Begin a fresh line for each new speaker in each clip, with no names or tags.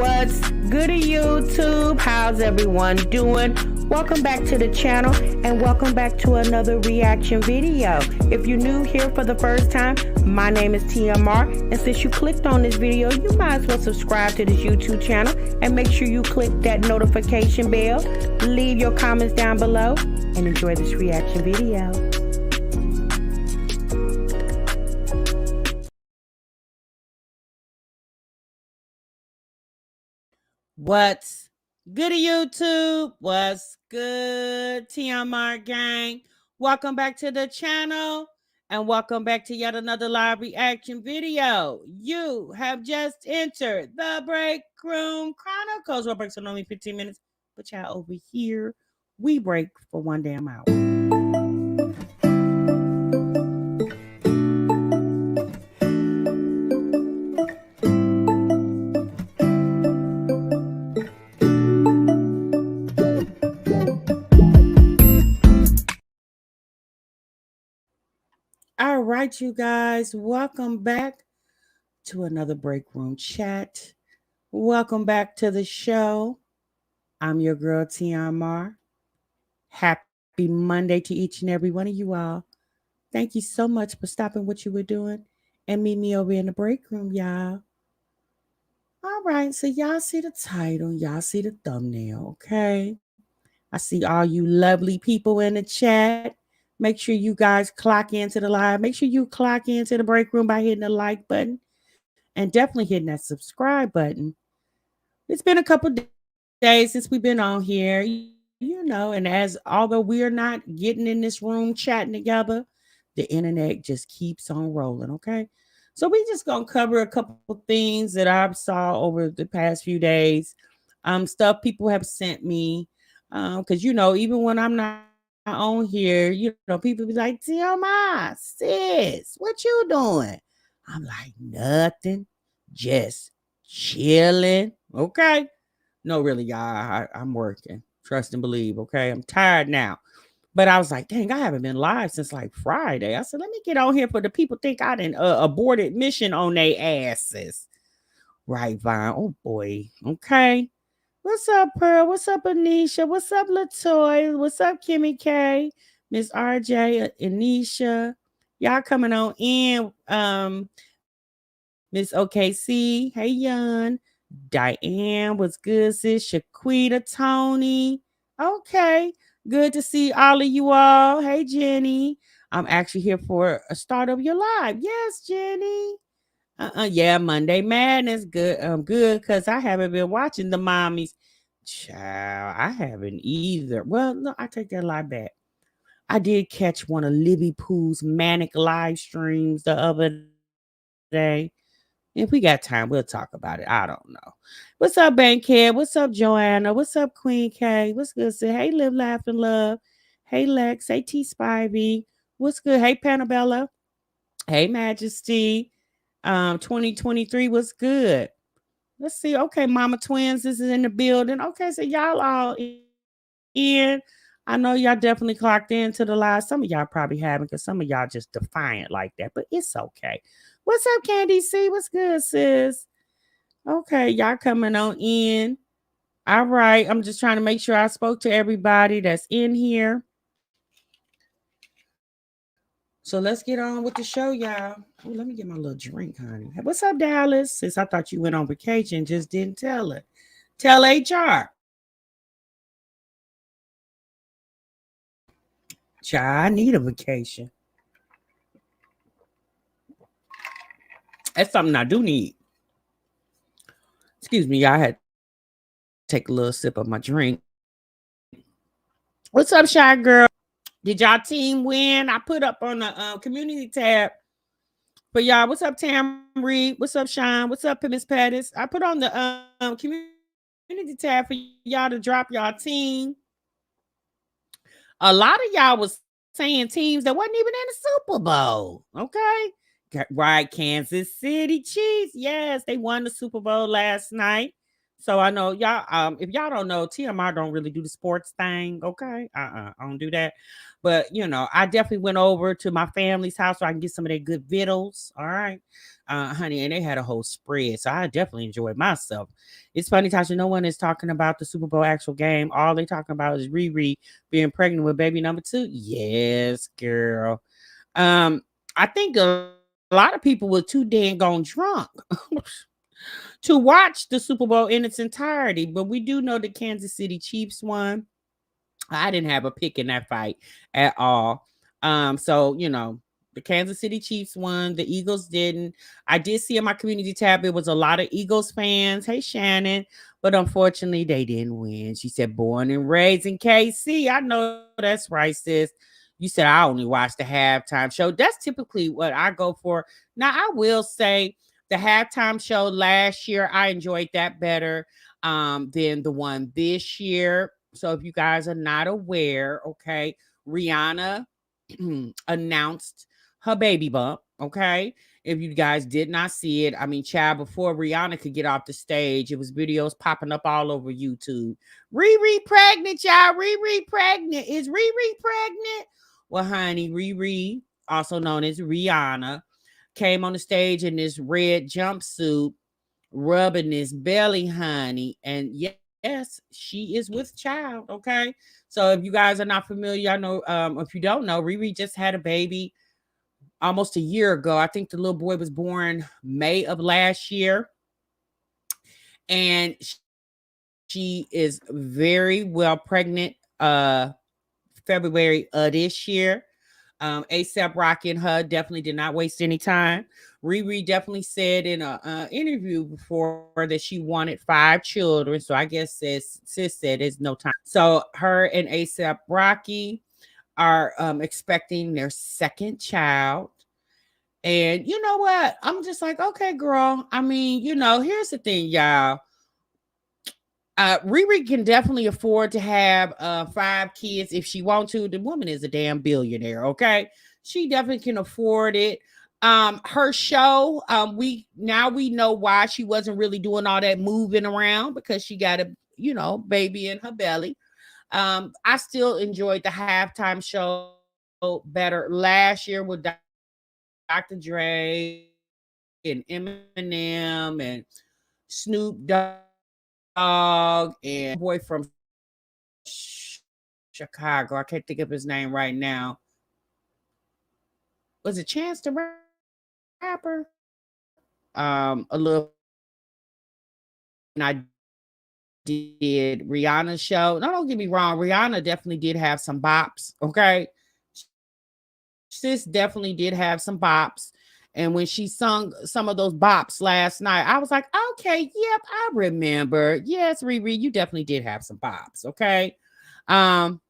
What's good, YouTube? How's everyone doing? Welcome back to the channel and welcome back to another reaction video. If you're new here for the first time, my name is TMR, and since you clicked on this video, you might as well subscribe to this YouTube channel and make sure you click that notification bell. Leave your comments down below and enjoy this reaction video. What's good, YouTube? What's good, TMR gang? Welcome back to the channel and welcome back to yet another live reaction video. You have just entered the Breakroom Chronicles. What breaks in only 15 minutes, but y'all over here, we break for one damn hour. All right, you guys, welcome back to another Breakroom Chat. Welcome back to the show. I'm your girl, TMR. Happy Monday to each and every one of you all. Thank you so much for stopping what you were doing and meet me over in the break room, y'all. All right, so y'all see the title, y'all see the thumbnail, okay? I see all you lovely people in the chat. Make sure you guys clock into the live. Make sure you clock into the break room by hitting the like button and definitely hitting that subscribe button. It's been a couple days since we've been on here, you know, and although we're not getting in this room chatting together, the internet just keeps on rolling, okay? So we just gonna cover a couple things that I saw over the past few days. Stuff people have sent me. Because you know, even when I'm not on here, you know, people be like, TMI, sis, what you doing? I'm like, nothing, just chilling. Okay. No, really, y'all, I'm working. Trust and believe, okay? I'm tired now. But I was like, dang, I haven't been live since like Friday. I said, let me get on here for the people think I didn't aborted mission on their asses. Right, Vine? Oh, boy. Okay. What's up, Pearl? What's up, Anisha? What's up, Latoy? What's up, Kimmy K? Miss RJ, Anisha. Y'all coming on in. Miss OKC. Hey, Yon. Diane, what's good, sis? Shaquita, Tony. Okay. Good to see all of you all. Hey, Jenny. I'm actually here for a start of your live. Yes, Jenny. Yeah, Monday Madness. Good. Good, because I haven't been watching the mommies. Child, I haven't either. Well, no, I take that lie back. I did catch one of Libby Pooh's manic live streams the other day. If we got time, we'll talk about it. I don't know. What's up, Bankhead? What's up, Joanna? What's up, Queen K? What's good? Say, hey, Live, Laugh, and Love. Hey, Lex. Hey, T Spivey. What's good? Hey, Panabella. Hey, Majesty. 2023 was good. Let's see. Okay, Mama Twins, this is in the building. Okay, so y'all all in. I know y'all definitely clocked into the live. Some of y'all probably haven't because some of y'all just defiant like that, but it's okay. What's up, Candy C? What's good, sis? Okay, y'all coming on in. All right, I'm just trying to make sure I spoke to everybody that's in here. So let's get on with the show, y'all. Oh, let me get my little drink, honey. What's up, Dallas? Since I thought you went on vacation, just didn't tell it. Tell HR. Child, I need a vacation. That's something I do need. Excuse me, y'all. I had to take a little sip of my drink. What's up, Shy Girl? Did y'all team win? I put up on the community tab for y'all. What's up, Tam Reed? What's up, Sean? What's up, Miss Pettis? I put on the community tab for y'all to drop y'all team. A lot of y'all was saying teams that wasn't even in the Super Bowl. Okay. Right, Kansas City Chiefs. Yes, they won the Super Bowl last night. So I know y'all. If y'all don't know, TMR don't really do the sports thing. Okay, I don't do that. But I definitely went over to my family's house so I can get some of their good vittles. All right, honey, and they had a whole spread, so I definitely enjoyed myself. It's funny, Tasha. No one is talking about the Super Bowl actual game. All they talking about is Riri being pregnant with baby number two. Yes, girl. Um, I think a lot of people were too dang gone drunk to watch the Super Bowl in its entirety, but we do know the Kansas City Chiefs won. I didn't have a pick in that fight at all. So the Kansas City Chiefs won, the Eagles didn't. I did see in my community tab it was a lot of Eagles fans. Hey Shannon, but unfortunately they didn't win. She said, "Born and raised in KC." I know that's right, sis. You said I only watched the halftime show. That's typically what I go for. Now I will say the halftime show last year, I enjoyed that better than the one this year. So if you guys are not aware, okay, Rihanna announced her baby bump. Okay. If you guys did not see it, I mean, child, before Rihanna could get off the stage, it was videos popping up all over YouTube. Riri pregnant, y'all. Riri pregnant. Is Riri pregnant? Well, honey, Riri, also known as Rihanna, came on the stage in this red jumpsuit, rubbing his belly, honey. And yes, she is with child. Okay. So if you guys are not familiar, I know if you don't know, Riri just had a baby almost a year ago. I think the little boy was born May of last year. And she is very well pregnant February of this year. ASAP Rocky and her definitely did not waste any time. Riri definitely said in a interview before that she wanted 5 children. So I guess sis said there's no time. So her and ASAP Rocky are expecting their second child. And you know what? I'm just like, okay, girl. I mean, here's the thing, y'all. Riri can definitely afford to have 5 kids if she wants to. The woman is a damn billionaire, okay? She definitely can afford it. Her show, we know why she wasn't really doing all that moving around, because she got a baby in her belly. I still enjoyed the halftime show better last year with Dr. Dre and Eminem and Snoop Dogg and boy from Chicago. I can't think of his name right now. Was it Chance the Rapper? A little and I did Rihanna's show. No, don't get me wrong. Rihanna definitely did have some bops. Okay. Sis definitely did have some bops. And when she sung some of those bops last night, I was like, okay, yep, I remember. Yes, Riri, you definitely did have some bops. Okay. Um,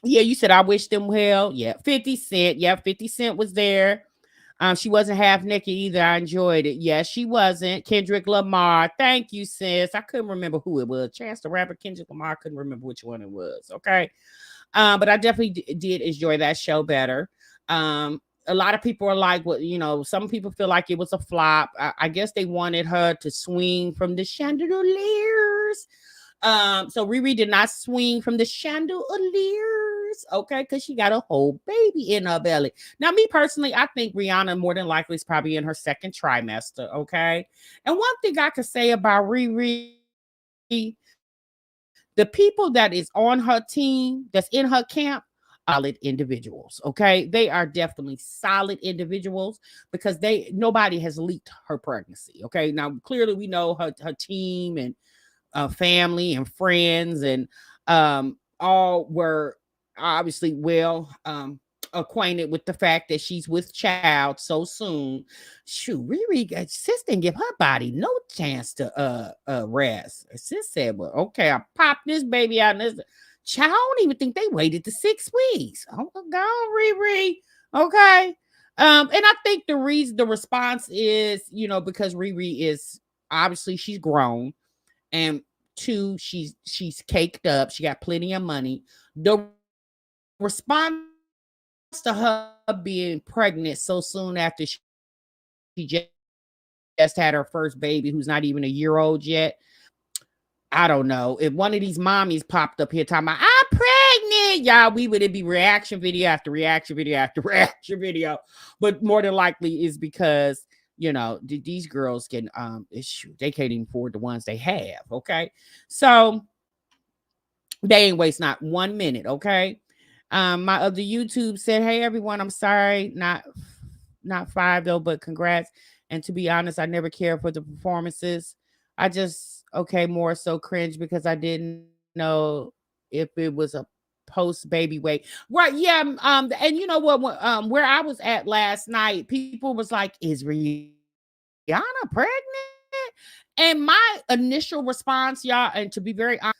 yeah, you said I wish them well. Yeah, 50 Cent. Yeah, 50 Cent was there. She wasn't half naked either. I enjoyed it. Yes, she wasn't. Kendrick Lamar. Thank you, sis. I couldn't remember who it was. Chance the Rapper, Kendrick Lamar. I couldn't remember which one it was. Okay. But I definitely did enjoy that show better. A lot of people are like, well, some people feel like it was a flop. I guess they wanted her to swing from the chandeliers. So Riri did not swing from the chandeliers, okay, because she got a whole baby in her belly. Now, me personally, I think Rihanna more than likely is probably in her second trimester, okay. And one thing I could say about Riri, the people that is on her team, that's in her camp, solid individuals. Okay. They are definitely solid individuals because nobody has leaked her pregnancy. Okay. Now clearly we know her team and family and friends and all were obviously well acquainted with the fact that she's with child so soon. Shoot, Riri, sis didn't give her body no chance to rest. Sis said, "Well, okay, I popped this baby out." And this child, I don't even think they waited to 6 weeks. Oh, go on, Riri. Okay. And I think the response is, because Riri is obviously she's grown, and two, she's caked up. She got plenty of money. The response to her being pregnant so soon after she just had her first baby, who's not even a year old yet, I don't know. If one of these mommies popped up here talking about I'm pregnant, y'all, we would, it'd be reaction video after reaction video after reaction video. But more than likely is because these girls can shoot, they can't even afford the ones they have. Okay. So they ain't waste not 1 minute. Okay. My other YouTube said, hey everyone, I'm sorry, not five though, but congrats. And to be honest, I never cared for the performances. I just more so cringe because I didn't know if it was a post baby weight. Right. Yeah. And you know what, where I was at last night, people was like, is Rihanna pregnant? And my initial response, y'all, and to be very honest,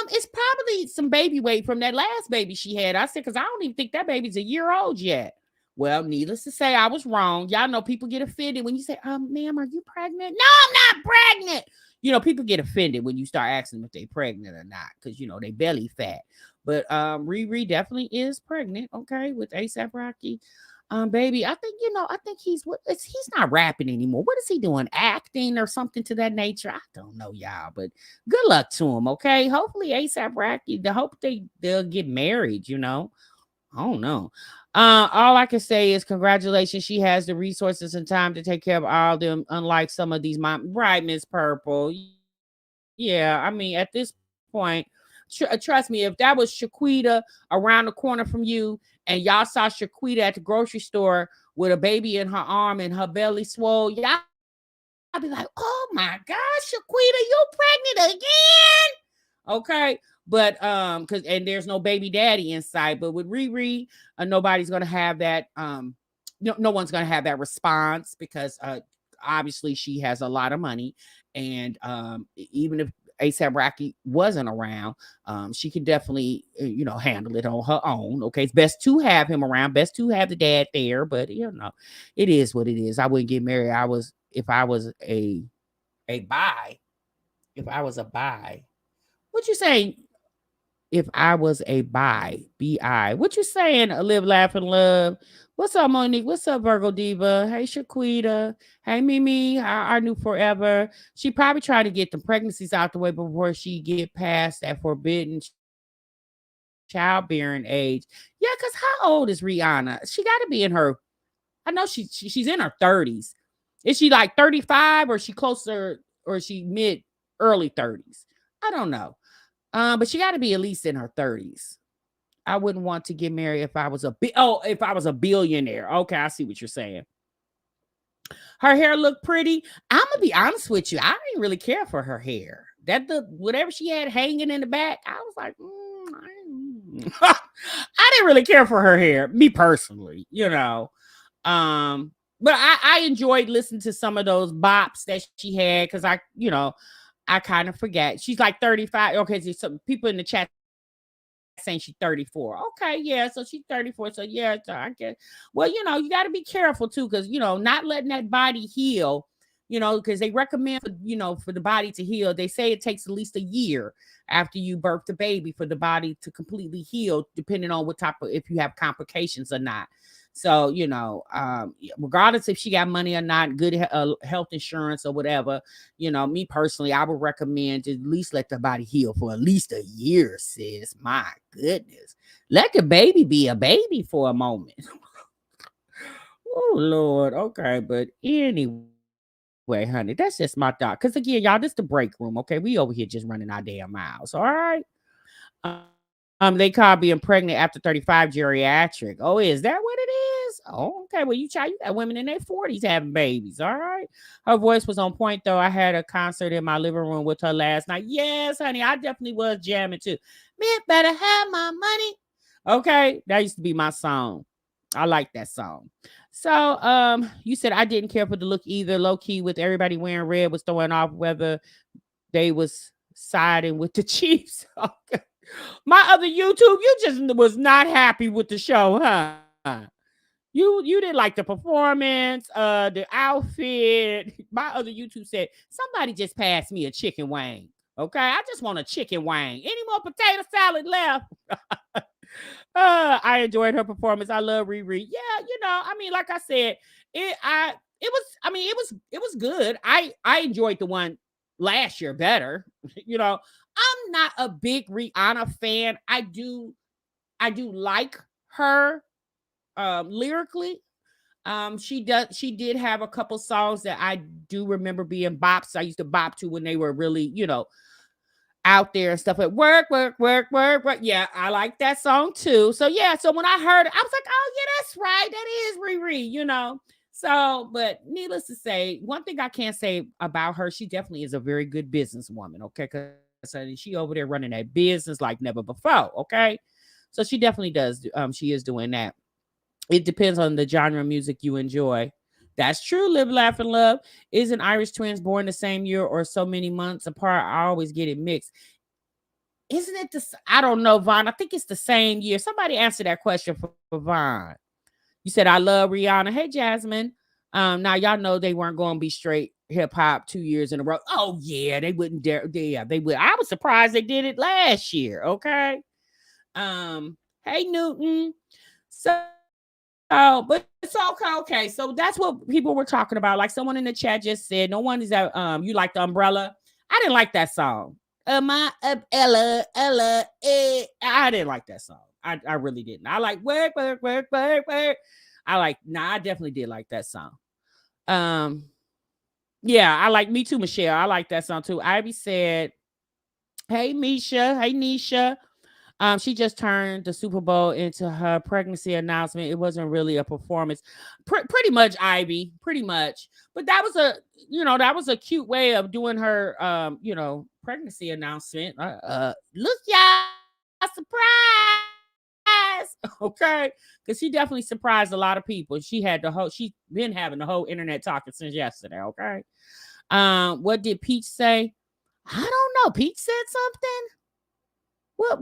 it's probably some baby weight from that last baby she had. I said, because I don't even think that baby's a year old yet. Well, needless to say, I was wrong. Y'all know people get offended when you say, ma'am, are you pregnant? No, I'm not pregnant. People get offended when you start asking them if they're pregnant or not, because they belly fat. But Riri definitely is pregnant, okay, with ASAP Rocky. Baby, I think he's not rapping anymore. What is he doing? Acting or something to that nature? I don't know, y'all, but good luck to him, okay? Hopefully ASAP Rocky, they'll get married, I don't know. All I can say is congratulations. She has the resources and time to take care of all of them, unlike some of these right, Miss Purple. Yeah, I mean, at this point, trust me, if that was Shaquita around the corner from you and y'all saw Shaquita at the grocery store with a baby in her arm and her belly swole, y'all be like, oh my gosh, Shaquita, you pregnant again? Okay. But because and there's no baby daddy inside. But with Riri, nobody's gonna have that. No one's gonna have that response because obviously she has a lot of money, and even if ASAP Rocky wasn't around, she can definitely handle it on her own. Okay, it's best to have him around, best to have the dad there, but it is what it is. I wouldn't get married. If I was a bi, if I was a bi. What you saying? If I was a bi, what you saying? Live, laugh, and love. What's up, Monique? What's up, Virgo Diva? Hey, Shaquita. Hey, Mimi. I knew forever. She probably tried to get the pregnancies out the way before she get past that forbidden childbearing age. Yeah, because how old is Rihanna? She got to be in her. I know she's in her 30s. Is she like 35 or she closer or is she mid early 30s? I don't know. But she got to be at least in her 30s. I wouldn't want to get married if I was if I was a billionaire. Okay, I see what you're saying. Her hair looked pretty. I'm gonna be honest with you. I didn't really care for her hair. Whatever she had hanging in the back, I was like, I didn't really care for her hair, me personally, But I enjoyed listening to some of those bops that she had because I kind of forget. She's like 35. Okay, so some people in the chat saying she's 34. Okay, yeah, so she's 34. So yeah, so I guess. Well, you got to be careful too, because not letting that body heal. Because they recommend for the body to heal. They say it takes at least a year after you birth the baby for the body to completely heal, depending on what type of if you have complications or not. So, regardless if she got money or not, good health insurance or whatever, me personally, I would recommend to at least let the body heal for at least a year, sis. My goodness. Let the baby be a baby for a moment. Oh, Lord. Okay. But anyway, honey, that's just my thought. Because again, y'all, this the break room. Okay. We over here just running our damn miles. All right. They call being pregnant after 35 geriatric. Oh, is that what it is? Oh, okay. Well, you got women in their 40s having babies. All right. Her voice was on point, though. I had a concert in my living room with her last night. Yes, honey. I definitely was jamming too. Man, better have my money. Okay. That used to be my song. I like that song. So, you said I didn't care for the look either. Low key with everybody wearing red was throwing off whether they was siding with the Chiefs. Okay. My other YouTube, you just was not happy with the show, huh? You didn't like the performance, the outfit. My other YouTube said somebody just passed me a chicken wing. Okay, I just want a chicken wing. Any more potato salad left? I enjoyed her performance. I love Riri. Yeah, I mean, like I said, it was good. I enjoyed the one last year better. I'm not a big Rihanna fan. I do like her lyrically. She did have a couple songs that I do remember being bops. I used to bop to when they were really, out there and stuff like work, work, work, work, work. Yeah, I like that song too. So yeah, so when I heard it, I was like, oh yeah, that's right. That is Riri. So, but needless to say, one thing I can't say about her, she definitely is a very good businesswoman. Okay, because she over there running that business like never before. Okay, so she definitely does. She is doing that. It depends on the genre of music you enjoy. That's true. Live, laugh, and love. Isn't Irish twins born the same year or so many months apart? I always get it mixed. Isn't it the? I don't know, Vaughn. I think it's the same year. Somebody answer that question for Vaughn. You said I love Rihanna. Hey, Jasmine. Now y'all know they weren't going to be straight hip hop 2 years in a row. Oh yeah, they wouldn't dare. Yeah, they would. I was surprised they did it last year. Okay. Hey Newton. So, but it's okay. Okay, so that's what people were talking about. Like someone in the chat just said, no one is that you like the umbrella. I didn't like that song. Ella, I didn't like that song. I really didn't. I like work, work, work, work, work. I definitely did like that song. Yeah, I like Me Too, Michelle. I like that song too. Ivy said, hey Misha, hey Nisha. She just turned the Super Bowl into her pregnancy announcement. It wasn't really a performance. Pretty much, Ivy, pretty much. But that was a cute way of doing her, pregnancy announcement. Look, y'all, surprise. Okay. Because she definitely surprised a lot of people. She's been having the whole internet talking since yesterday. Okay. What did Peach say? I don't know. Peach said something. What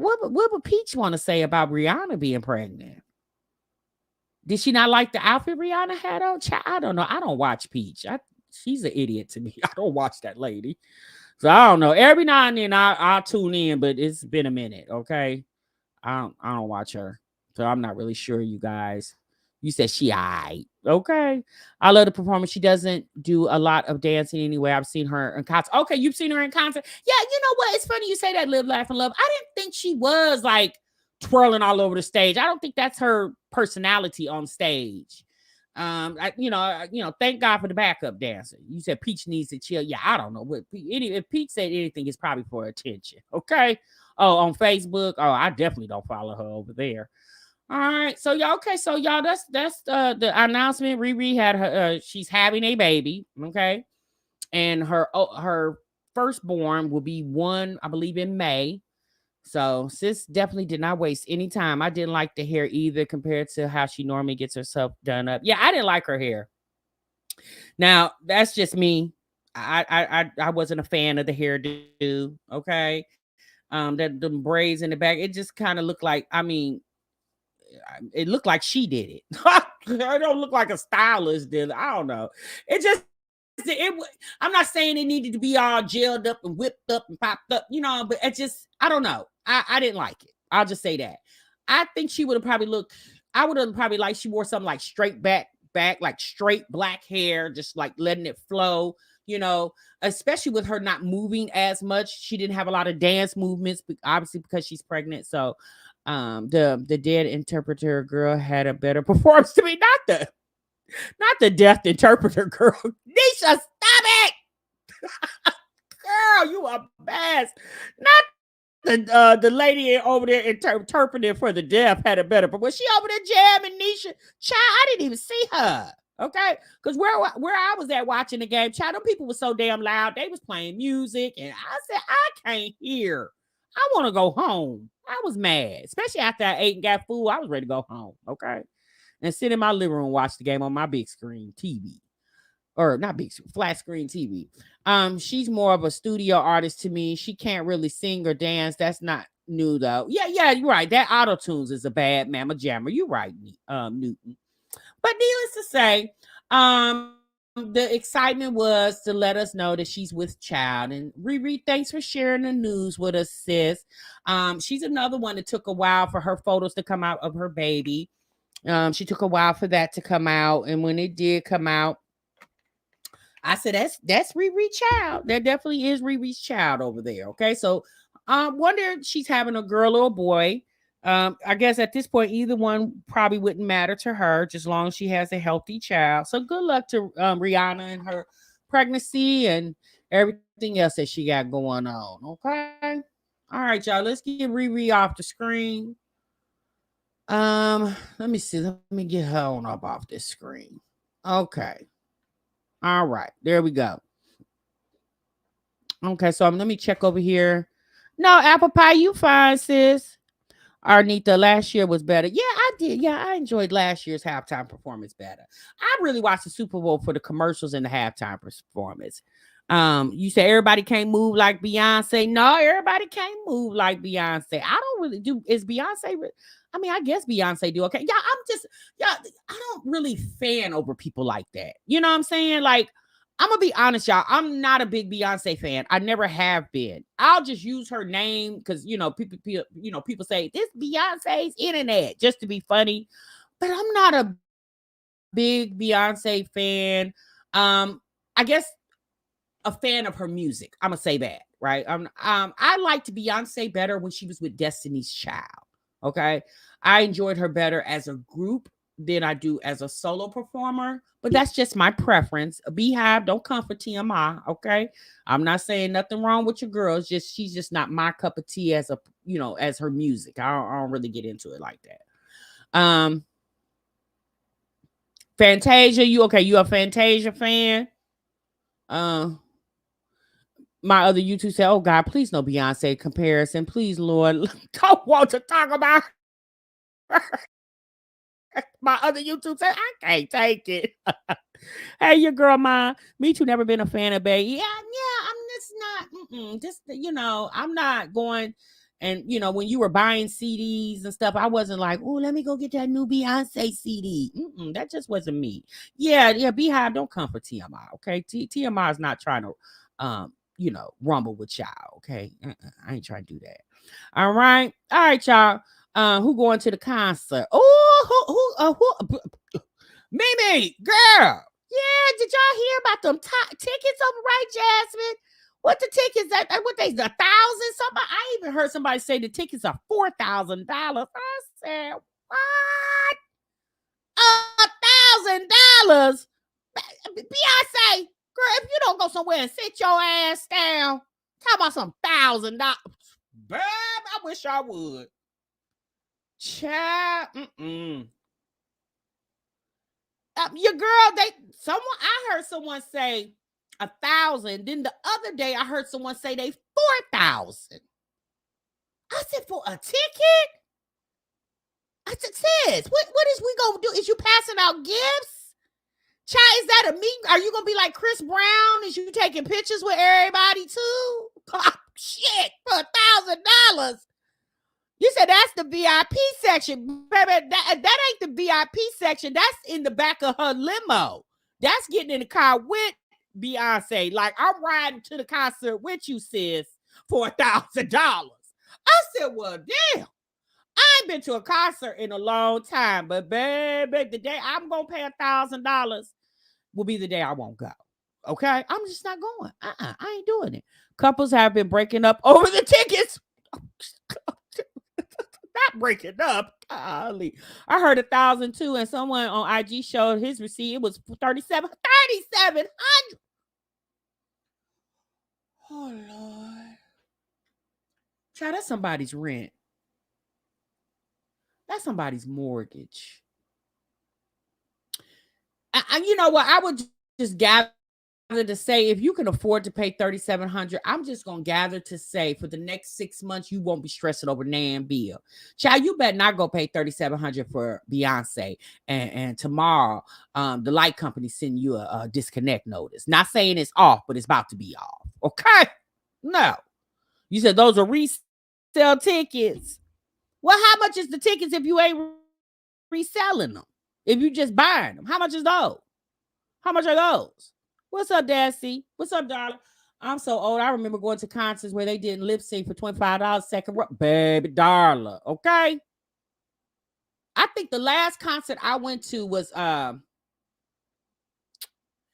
would Peach want to say about Rihanna being pregnant? Did she not like the outfit Rihanna had on? I don't know. I don't watch Peach. She's an idiot to me. I don't watch that lady. So I don't know. Every now and then I'll tune in, but it's been a minute. Okay. I don't watch her. So I'm not really sure, you guys. You said she aight. Okay. I love the performance. She doesn't do a lot of dancing anyway. I've seen her in concert. Okay, you've seen her in concert. Yeah, you know what? It's funny you say that, Live, Laugh, and Love. I didn't think she was like twirling all over the stage. I don't think that's her personality on stage. Thank God for the backup dancer. You said Peach needs to chill. Yeah, I don't know what if Peach said anything, it's probably for attention. Okay. Oh, on Facebook. Oh, I definitely don't follow her over there. All right. So y'all, okay. So y'all, that's the announcement. Riri had her. She's having a baby. Okay, and her firstborn will be one, I believe, in May. So sis definitely did not waste any time. I didn't like the hair either compared to how she normally gets herself done up. Yeah, I didn't like her hair. Now that's just me. I wasn't a fan of the hairdo. Okay, the braids in the back. It just kind of looked like. I mean, it looked like she did it. I don't look like a stylist did. I don't know. It just I'm not saying it needed to be all gelled up and whipped up and popped up, but it just I don't know. I didn't like it. I'll just say that. I think she would have probably looked. I would have probably liked she wore something like straight back, like straight black hair, just like letting it flow. Especially with her not moving as much. She didn't have a lot of dance movements, obviously because she's pregnant. So the dead interpreter girl had a better performance to me. Not the deaf interpreter girl. Nisha, stop it. Girl, you a mess. Not the lady over there interpreting for the deaf had a better, but was she over there jamming Nisha? Child, I didn't even see her. Okay, because where I was at watching the game, child, them people were so damn loud. They was playing music, and I said, I can't hear. I want to go home. I was mad, especially after I ate and got food. I was ready to go home. Okay, and sit in my living room, watch the game on my big screen TV, or not big flat screen TV. She's more of a studio artist to me. She can't really sing or dance. That's not new though. Yeah, you're right. That auto tunes is a bad mamma jammer. You're right, Newton. But needless to say, the excitement was to let us know that she's with child. And Riri, thanks for sharing the news with us, sis. She's another one that took a while for her photos to come out of her baby. She took a while for that to come out, and when it did come out, I said that's Riri child. That definitely is Riri's child over there. Okay, so wonder if she's having a girl or a boy. I guess at this point, either one probably wouldn't matter to her, just long as she has a healthy child. So good luck to Rihanna and her pregnancy and everything else that she got going on. Okay, all right, y'all. Let's get Riri off the screen. Let me see. Let me get her on up off this screen. Okay. All right. There we go. Okay, so let me check over here. No, apple pie, you fine, sis. Arnita, last year was better. Yeah, I did. Yeah, I enjoyed last year's halftime performance better. I really watched the Super Bowl for the commercials and the halftime performance. You say everybody can't move like Beyonce. No, everybody can't move like Beyonce. I don't really do. Is Beyonce? I mean, I guess Beyonce do. Okay, yeah. Yeah. I don't really fan over people like that. You know what I'm saying? Like, I'm gonna be honest, y'all. I'm not a big Beyonce fan. I never have been. I'll just use her name because people say this Beyonce's internet just to be funny, but I'm not a big Beyonce fan. I guess a fan of her music. I'm gonna say that, right? I liked Beyonce better when she was with Destiny's Child. Okay, I enjoyed her better as a group than I do as a solo performer, but that's just my preference. A Beehive, don't come for TMI, okay? I'm not saying nothing wrong with your girl. It's just she's just not my cup of tea as as her music. I don't really get into it like that. Fantasia, you okay? You a Fantasia fan? My other YouTube said, "Oh God, please no Beyonce comparison, please, Lord, don't want to talk about my other YouTube said, I can't take it." Hey, your girl, me too. Never been a fan of Bay. Yeah. I'm just not. I'm not going. And when you were buying CDs and stuff, I wasn't like, oh, let me go get that new Beyonce CD. That just wasn't me. Yeah. Beehive, don't come for TMI. Okay, TMI is not trying to, rumble with y'all. Okay, I ain't trying to do that. All right, y'all. Who going to the concert? Oh, who? Mimi, girl. Yeah, did y'all hear about them tickets over right, Jasmine? What the tickets? What they 1,000? Somebody, I even heard somebody say the tickets are $4,000. I said, what? $1,000? Beyonce, girl, if you don't go somewhere and sit your ass down, talk about some $1,000. Babe, I wish I would. Child, your girl, I heard someone say 1,000. Then the other day, I heard someone say they 4,000. I said, for a ticket? I said, sis, what is we gonna do? Is you passing out gifts? Child, is that a meet? Are you gonna be like Chris Brown? Is you taking pictures with everybody too? Oh, shit, for $1,000. You said that's the VIP section, baby. That ain't the VIP section. That's in the back of her limo. That's getting in the car with Beyonce. Like, I'm riding to the concert with you, sis, for $1,000. I said, well, damn. I ain't been to a concert in a long time, but baby, the day I'm gonna pay $1,000 will be the day I won't go. Okay, I'm just not going. I ain't doing it. Couples have been breaking up over the tickets. Not breaking up. Golly. I heard 1,000 too, and someone on IG showed his receipt. It was 3,700. Oh Lord. Child, that's somebody's rent. That's somebody's mortgage. You know what? I would just gather to say, if you can afford to pay 3,700, I'm just gonna gather to say for the next 6 months you won't be stressing over nan bill. Child, you better not go pay 3,700 for Beyonce, and tomorrow the light company send you a disconnect notice. Not saying it's off, but it's about to be off. Okay, no, you said those are resale tickets. Well, how much is the tickets if you ain't reselling them? If you just buying them, how much is those? How much are those? What's up, Dassy? What's up, darling? I'm so old. I remember going to concerts where they did lip sync for $25 second row. Baby, darling. Okay. I think the last concert I went to was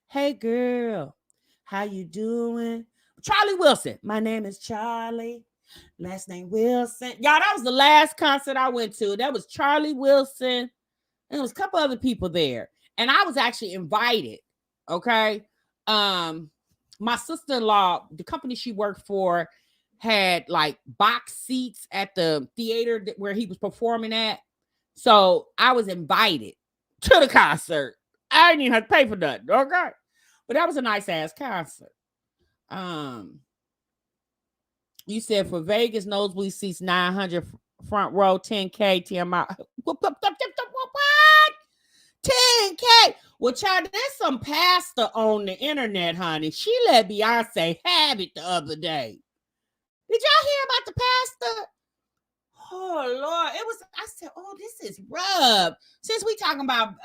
Hey Girl. How you doing? Charlie Wilson. My name is Charlie. Last name Wilson. Y'all, that was the last concert I went to. That was Charlie Wilson. And there was a couple other people there. And I was actually invited. Okay. My sister-in-law, the company she worked for, had like box seats at the theater where he was performing at. So I was invited to the concert. I didn't even have to pay for nothing. Okay. But that was a nice ass concert. You said for Vegas, nosebleed seats 900, front row 10K, TMI. What? 10K. Well, child, there's some pastor on the internet, honey. She let Beyonce have it the other day. Did y'all hear about the pastor? Oh Lord, it was. I said, "Oh, this is rough." Since we talking about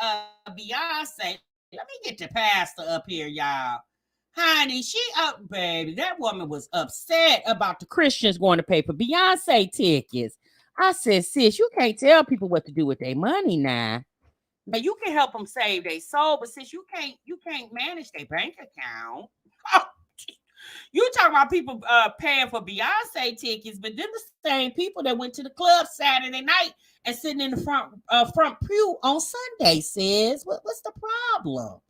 Beyonce, let me get the pastor up here, y'all. Honey, she up, baby. That woman was upset about the Christians going to pay for Beyonce tickets. I said, "Sis, you can't tell people what to do with their money now. Now you can help them save their soul, but since you can't manage their bank account." You talk about people paying for Beyonce tickets, but then the same people that went to the club Saturday night and sitting in the front pew on Sunday says, what's the problem?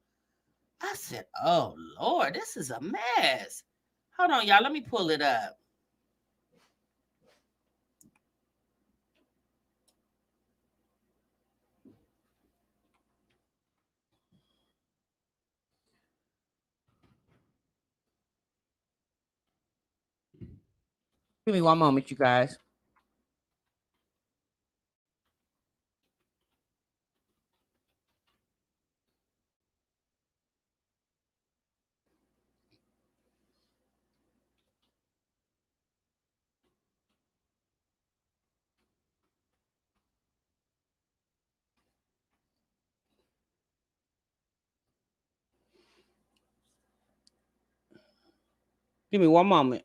I said, oh Lord, this is a mess. Hold on, y'all. Let me pull it up. Give me one moment, you guys. Give me one moment.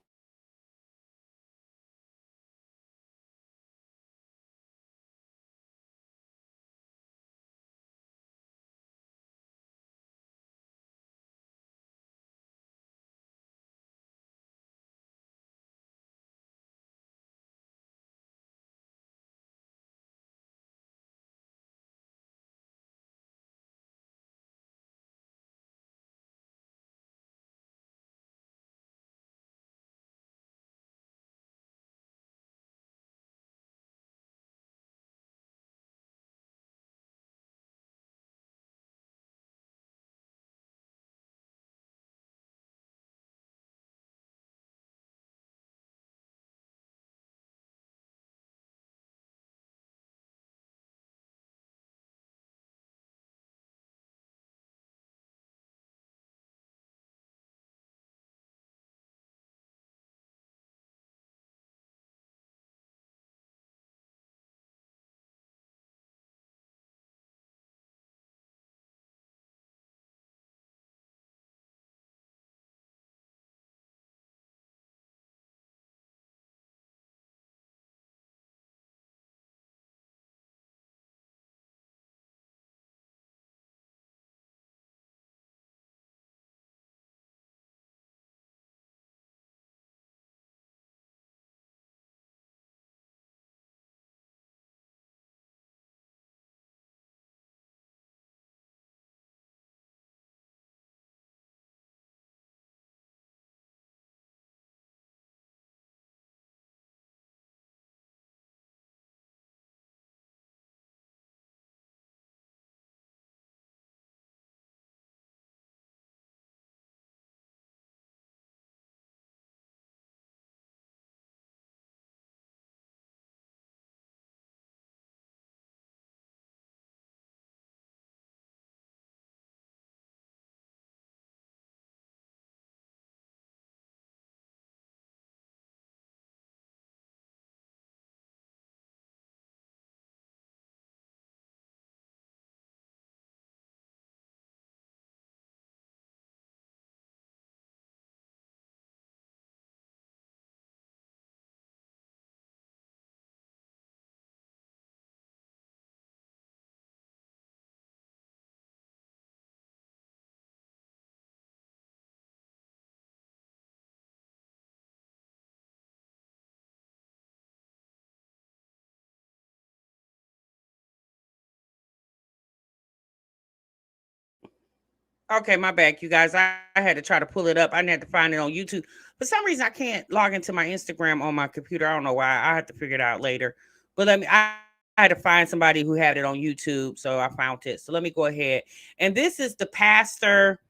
Okay, my bad, you guys. I had to try to pull it up. I had to find it on YouTube. For some reason, I can't log into my Instagram on my computer. I don't know why. I have to figure it out later. But I had to find somebody who had it on YouTube, so I found it. So let me go ahead. And this is the pastor.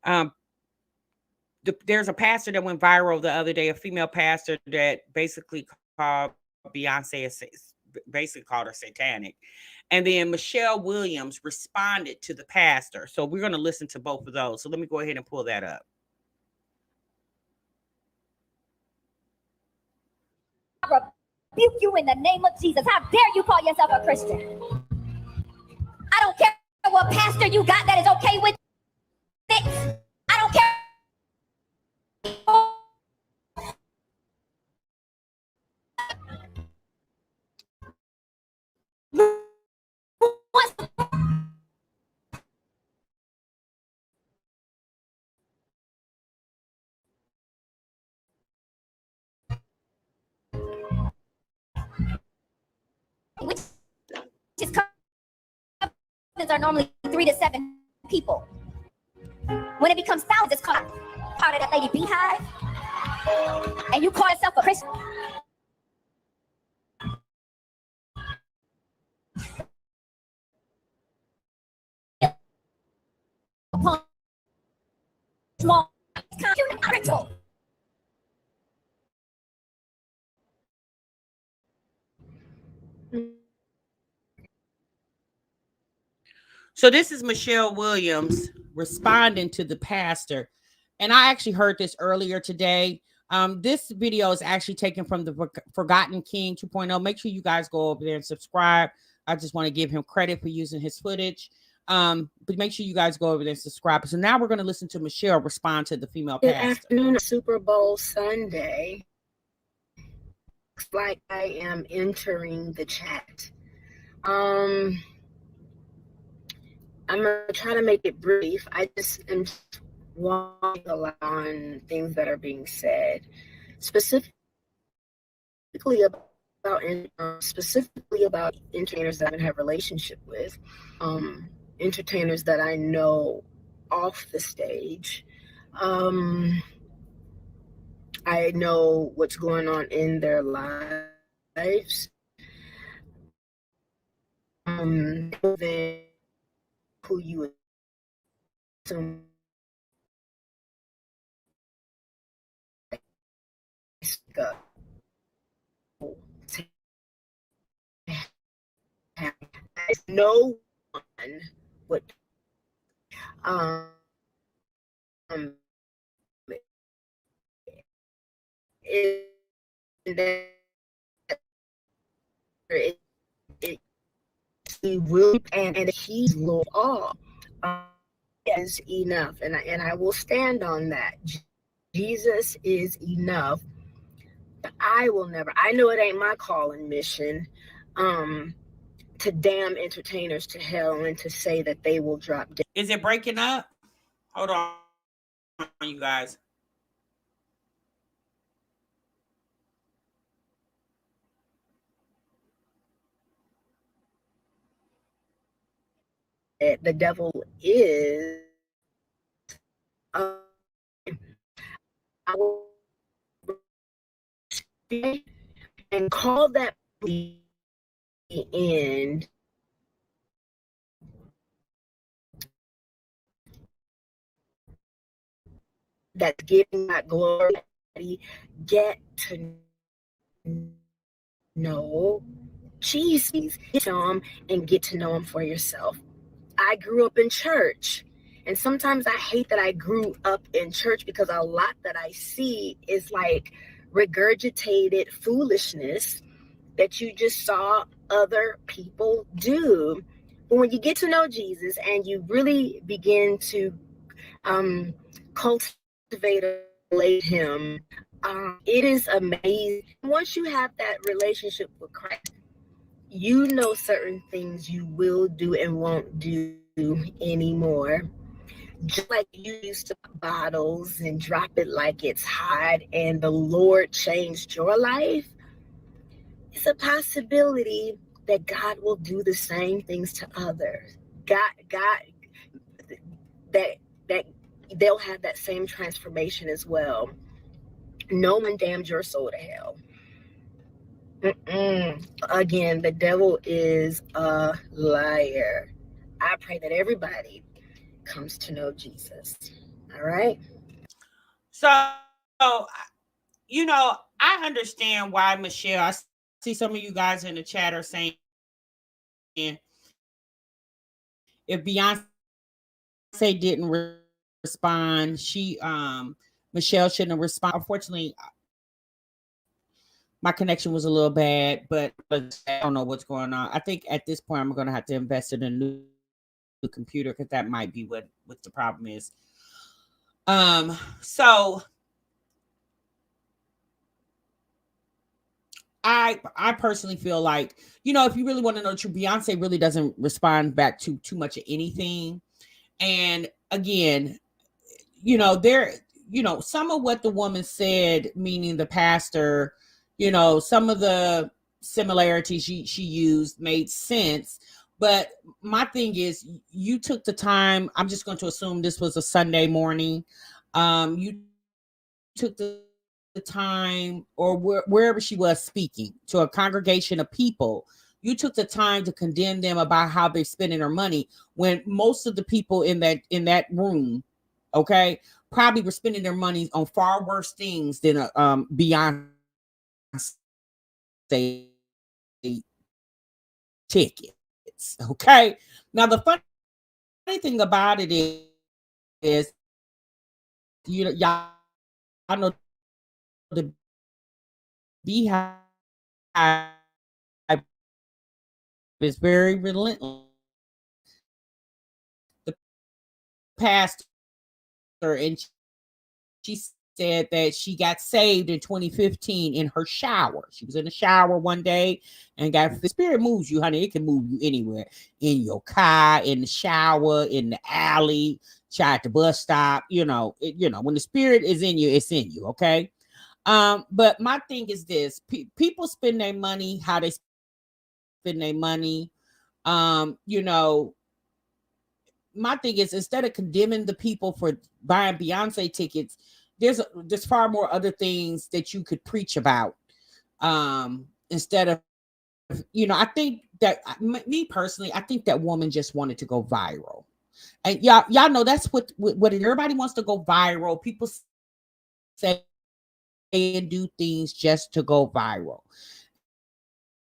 Um, there's a pastor that went viral the other day, a female pastor that basically called Beyonce, basically called her satanic. And then Michelle Williams responded to the pastor. So we're going to listen to both of those. So let me go ahead and pull that up.
I rebuke you in the name of Jesus. How dare you call yourself a Christian? I don't care what pastor you got that is okay with it. I don't care. Which is are normally 3 to 7 people. When it becomes thousands, it's called part of that lady beehive. And you call yourself a Christian. Small rental.
So this is Michelle Williams responding to the pastor. And I actually heard this earlier today. This video is actually taken from the Forgotten King 2.0. Make sure you guys go over there and subscribe. I just want to give him credit for using his footage. But make sure you guys go over there and subscribe. So now we're going to listen to Michelle respond to the female pastor.
Good afternoon, Super Bowl Sunday. Looks like I am entering the chat. I'm gonna try to make it brief. I just am walking on things that are being said, specifically about entertainers that I have a relationship with, entertainers that I know off the stage. I know what's going on in their lives. Who you assume no one would he will and he's Lord all is enough, and I will stand on that. Jesus is enough. But I will never. I know it ain't my call and mission to damn entertainers to hell and to say that they will drop dead.
Is it breaking up? Hold on, you guys.
The devil is I will and call that the end. That's giving that glory. Get to know Jesus, get to know him and get to know him for yourself. I grew up in church, and sometimes I hate that I grew up in church because a lot that I see is like regurgitated foolishness that you just saw other people do. But when you get to know Jesus and you really begin to cultivate him, it is amazing. Once you have that relationship with Christ, you know certain things you will do and won't do anymore. Just like you used to put bottles and drop it like it's hot and the Lord changed your life, it's a possibility that God will do the same things to others. God, that that they'll have that same transformation as well. No one damned your soul to hell. Again, the devil is a liar. I pray that everybody comes to know Jesus. All right.
So, I understand why Michelle. I see some of you guys in the chat are saying if Beyonce didn't respond, Michelle shouldn't have responded. Unfortunately, my connection was a little bad, but I don't know what's going on. I think at this point I'm going to have to invest in a new computer because that might be what the problem is. So I personally feel like, if you really want to know the truth, Beyonce really doesn't respond back to too much of anything. And again, some of what the woman said, meaning the pastor, some of the similarities she used made sense. But my thing is, you took the time. I'm just going to assume this was a Sunday morning. You took the time, or wherever she was speaking to a congregation of people, you took the time to condemn them about how they're spending their money, when most of the people in that room, okay, probably were spending their money on far worse things than Beyonce tickets. Okay. Now the funny thing about it is y'all know the Beehive is very relentless. The pastor, and she said that she got saved in 2015 in her shower. She was in the shower one day and got, the spirit moves you, honey. It can move you anywhere, in your car, in the shower, in the alley, at the bus stop. When the spirit is in you, it's in you. Okay. But my thing is this: people spend their money how they spend their money. My thing is, instead of condemning the people for buying Beyonce tickets, there's far more other things that you could preach about. Instead of, I think that, me personally, I think that woman just wanted to go viral. And y'all know that's what everybody wants to go viral. People say and do things just to go viral.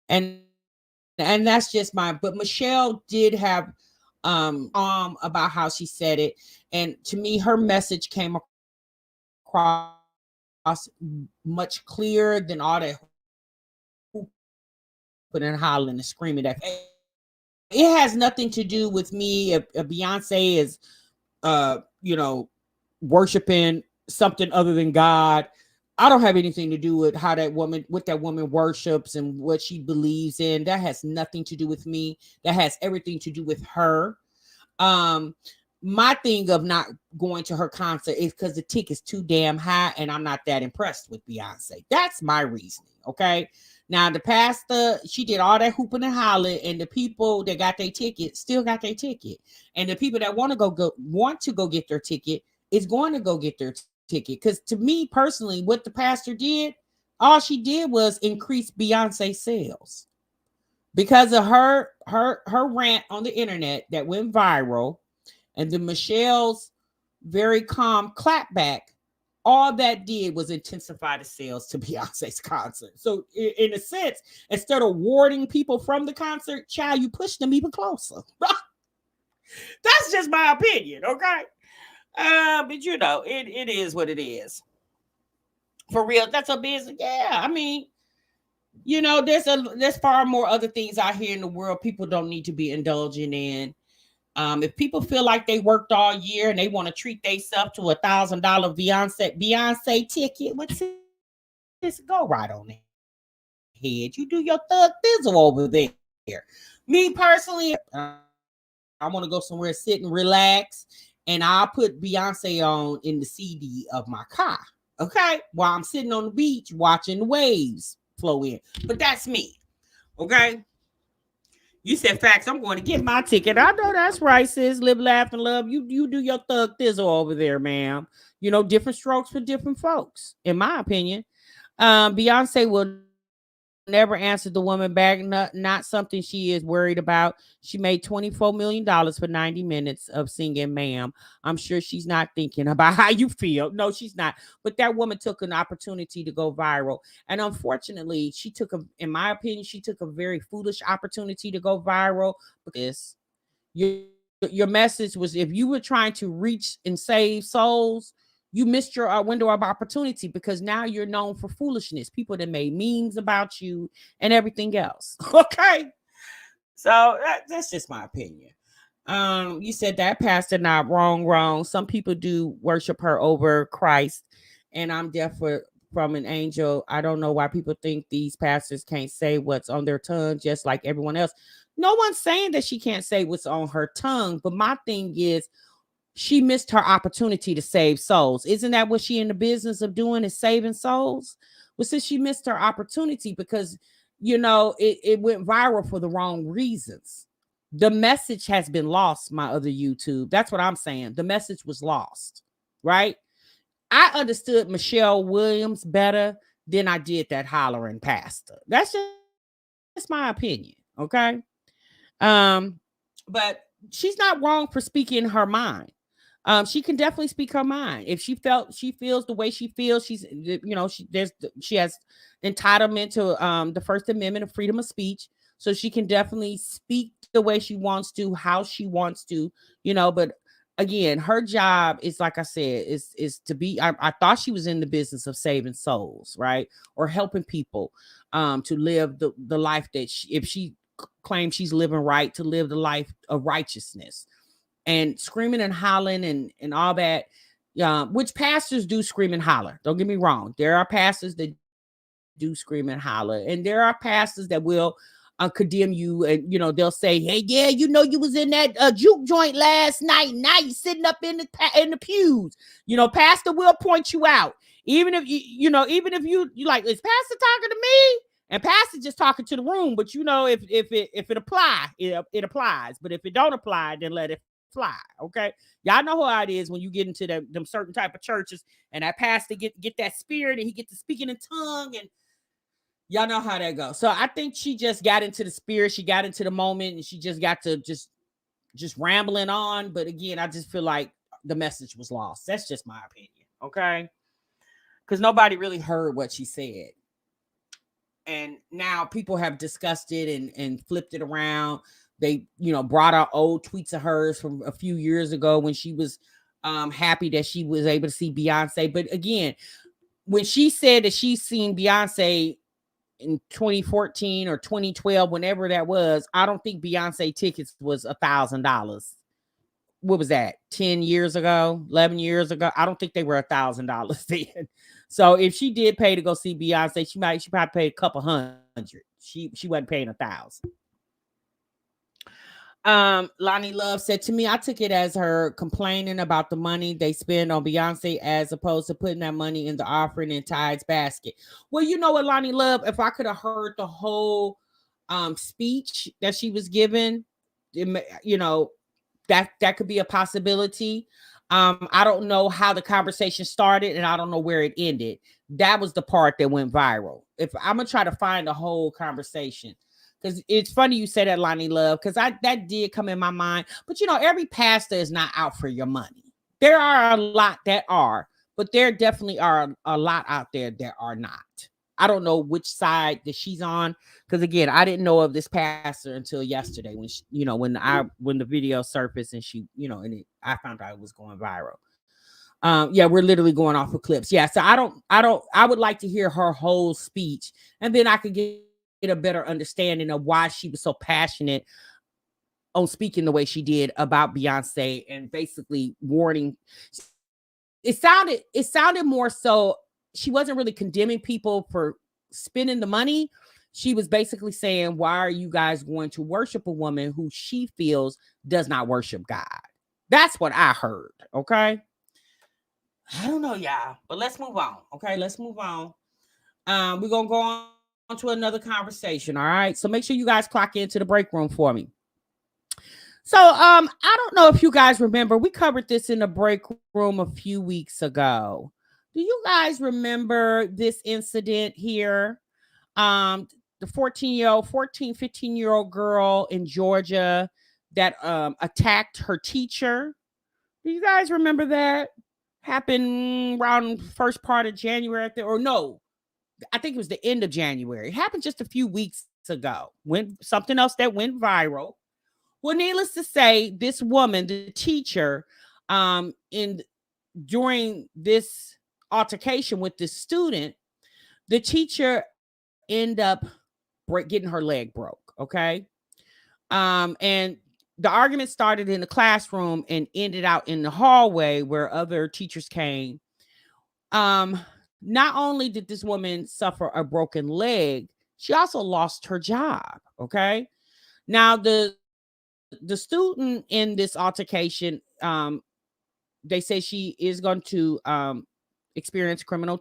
And that's just but Michelle did have about how she said it. And to me, her message came across much clearer than all that hooping and hollering and screaming. That it has nothing to do with me if Beyonce is worshiping something other than God. I don't have anything to do with what that woman worships and what she believes in. That has nothing to do with me. That has everything to do with her. My thing of not going to her concert is because the ticket's too damn high and I'm not that impressed with Beyonce. That's my reasoning. Okay. Now the pastor, she did all that hooping and hollering, and the people that got their ticket still got their ticket. And the people that want to go get their ticket is going to go get their ticket. Because to me personally, what the pastor did, all she did was increase Beyonce sales because of her rant on the internet that went viral, and then Michelle's very calm clapback. All that did was intensify the sales to Beyonce's concert. So in a sense, instead of warding people from the concert, child, you push them even closer. That's just my opinion, okay? But it is what it is. For real, that's a business. Yeah, I mean, there's far more other things out here in the world people don't need to be indulging in. If people feel like they worked all year and they want to treat themselves to $1,000 Beyonce ticket, what's this? Go right on ahead. You do your thug thizzle over there. Me personally, I want to go somewhere, sit and relax, and I'll put Beyonce on in the CD of my car. Okay, while I'm sitting on the beach watching the waves flow in. But that's me. Okay. You said facts. I'm going to get my ticket. I know that's right, sis. Live, laugh, and love. You do your thug thizzle over there, ma'am. You know, different strokes for different folks, in my opinion. Beyonce will never answer the woman back. Not something she is worried about. She made $24 million for 90 minutes of singing, ma'am. I'm sure she's not thinking about how you feel. No, she's not. But that woman took an opportunity to go viral. And unfortunately, in my opinion, she took a very foolish opportunity to go viral because your, your message was, if you were trying to reach and save souls, you missed your window of opportunity, because now you're known for foolishness. People that made memes about you and everything else. Okay. So that's just my opinion. You said that pastor not wrong. Some people do worship her over Christ, and I'm deaf from an angel. I don't know why people think these pastors can't say what's on their tongue just like everyone else. No one's saying that she can't say what's on her tongue, but my thing is, she missed her opportunity to save souls. Isn't that what she in the business of doing, is saving souls? Well, since she missed her opportunity because, it went viral for the wrong reasons. The message has been lost, my other YouTube. That's what I'm saying. The message was lost, right? I understood Michelle Williams better than I did that hollering pastor. That's just my opinion, okay? But she's not wrong for speaking her mind. She can definitely speak her mind. If she feels the way she feels, she has entitlement to the First Amendment of freedom of speech. So she can definitely speak the way she wants to, how she wants to, but again, her job is, like I said, is to be, I thought she was in the business of saving souls, right? Or helping people to live the life that if she claims she's living right, to live the life of righteousness. And screaming and hollering and all that, which pastors do scream and holler. Don't get me wrong. There are pastors that do scream and holler, and there are pastors that will condemn you, and they'll say, "Hey, yeah, you was in that juke joint last night. Now you sitting up in the pews." Pastor will point you out, even if even if you like, is pastor talking to me? And pastor just talking to the room, but if it apply, it applies. But if it don't apply, then let it fly. Okay, y'all know how it is when you get into them certain type of churches, and that pastor get that spirit, and he get to speaking in tongue, and y'all know how that goes. So I think she just got into the spirit, she got into the moment, and she just got to just rambling on. But again, I just feel like the message was lost. That's just my opinion. Okay, because nobody really heard what she said. And now people have discussed it and flipped it around. They, brought out old tweets of hers from a few years ago when she was happy that she was able to see Beyonce. But again, when she said that she's seen Beyonce in 2014 or 2012, whenever that was, I don't think Beyonce tickets was $1,000. What was that? 10 years ago, 11 years ago? I don't think they were $1,000 then. So if she did pay to go see Beyonce, she probably paid a couple hundred. She wasn't paying 1,000. Lonnie Love said to me, I took it as her complaining about the money they spend on Beyonce as opposed to putting that money in the offering and tithes basket. Well, you know what, Lonnie Love, if I could have heard the whole speech that she was given, that could be a possibility. I don't know how the conversation started, and I don't know where it ended. That was the part that went viral. If I'm gonna try to find the whole conversation, because it's funny you say that, Lonnie Love, because that did come in my mind. But every pastor is not out for your money. There are a lot that are, but there definitely are a lot out there that are not. I don't know which side that she's on, because again, I didn't know of this pastor until yesterday when she, when the video surfaced and she, I found out it was going viral. Yeah, we're literally going off of clips. Yeah, so I would like to hear her whole speech, and then I could get a better understanding of why she was so passionate on speaking the way she did about Beyonce and basically warning. It sounded more so she wasn't really condemning people for spending the money. She was basically saying, why are you guys going to worship a woman who she feels does not worship God? That's what I heard. Okay. I don't know, y'all, but let's move on. Okay, let's move on. We're gonna go on to another conversation. All right. So make sure you guys clock into the break room for me. So I don't know if you guys remember, we covered this in the break room a few weeks ago. Do you guys remember this incident here? The 15-year-old girl in Georgia that attacked her teacher. Do you guys remember that? Happened around first part of January, or no, I think it was the end of January. It happened just a few weeks ago. Went something else that went viral. Well, needless to say, this woman, the teacher, in during this altercation with this student, the teacher ended up getting her leg broke. Okay, and the argument started in the classroom and ended out in the hallway where other teachers came. Not only did this woman suffer a broken leg, she also lost her job. Okay. Now the student in this altercation, they say she is going to experience criminal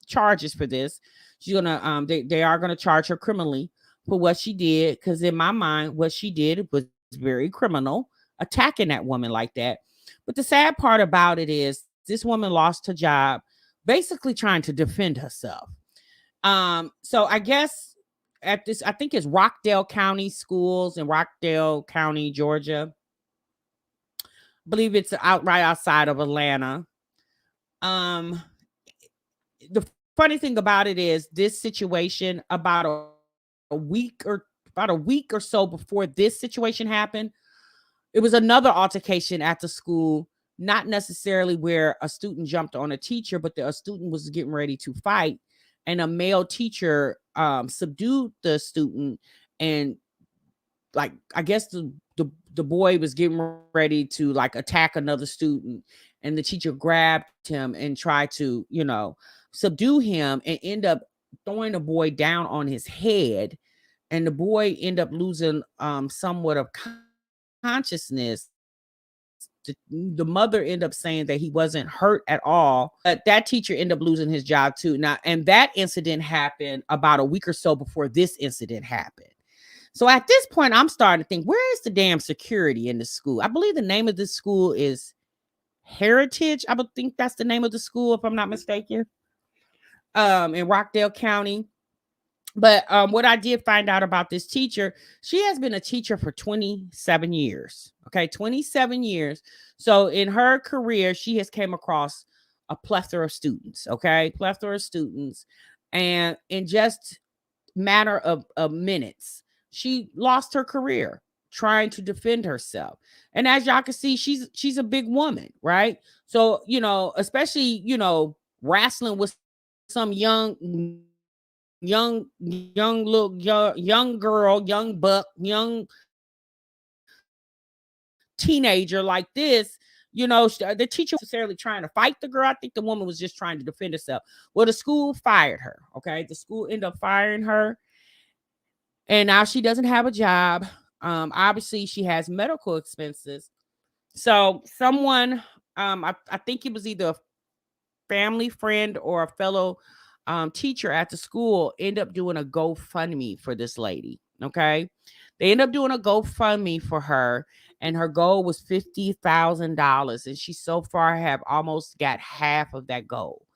charges for this. She's gonna they are gonna charge her criminally for what she did, because in my mind, what she did was very criminal, attacking that woman like that. But the sad part about it is this woman lost her job, basically trying to defend herself. So I guess at this, I think it's Rockdale County Schools in Rockdale County, Georgia. I believe it's right outside of Atlanta. The funny thing about it is this situation a week or about a week or so before this situation happened, it was another altercation at the school, not necessarily where a student jumped on a teacher, but a student was getting ready to fight, and a male teacher subdued the student, and like I guess the boy was getting ready to like attack another student, and the teacher grabbed him and tried to, subdue him, and end up throwing the boy down on his head, and the boy end up losing somewhat of consciousness. The mother ended up saying that he wasn't hurt at all, but that teacher ended up losing his job too. Now, and that incident happened about a week or so before this incident happened. So at this point, I'm starting to think, where is the damn security in the school? I believe the name of this school is Heritage. I would think that's the name of the school, if I'm not mistaken, in Rockdale County. But what I did find out about this teacher, she has been a teacher for 27 years. Okay, 27 years. So in her career, she has came across a plethora of students. Okay, plethora of students, and in just matter of minutes, she lost her career trying to defend herself. And as y'all can see, she's a big woman, right? So especially wrestling with some young girl, young buck, young teenager like this, the teacher was necessarily trying to fight the girl. I think the woman was just trying to defend herself. Well, the school fired her. Okay, the school ended up firing her, and now she doesn't have a job. Obviously, she has medical expenses. So someone, I think it was either a family friend or a fellow teacher at the school, end up doing a GoFundMe for this lady. Okay. They end up doing a GoFundMe for her, and her goal was $50,000. And she so far have almost got half of that goal.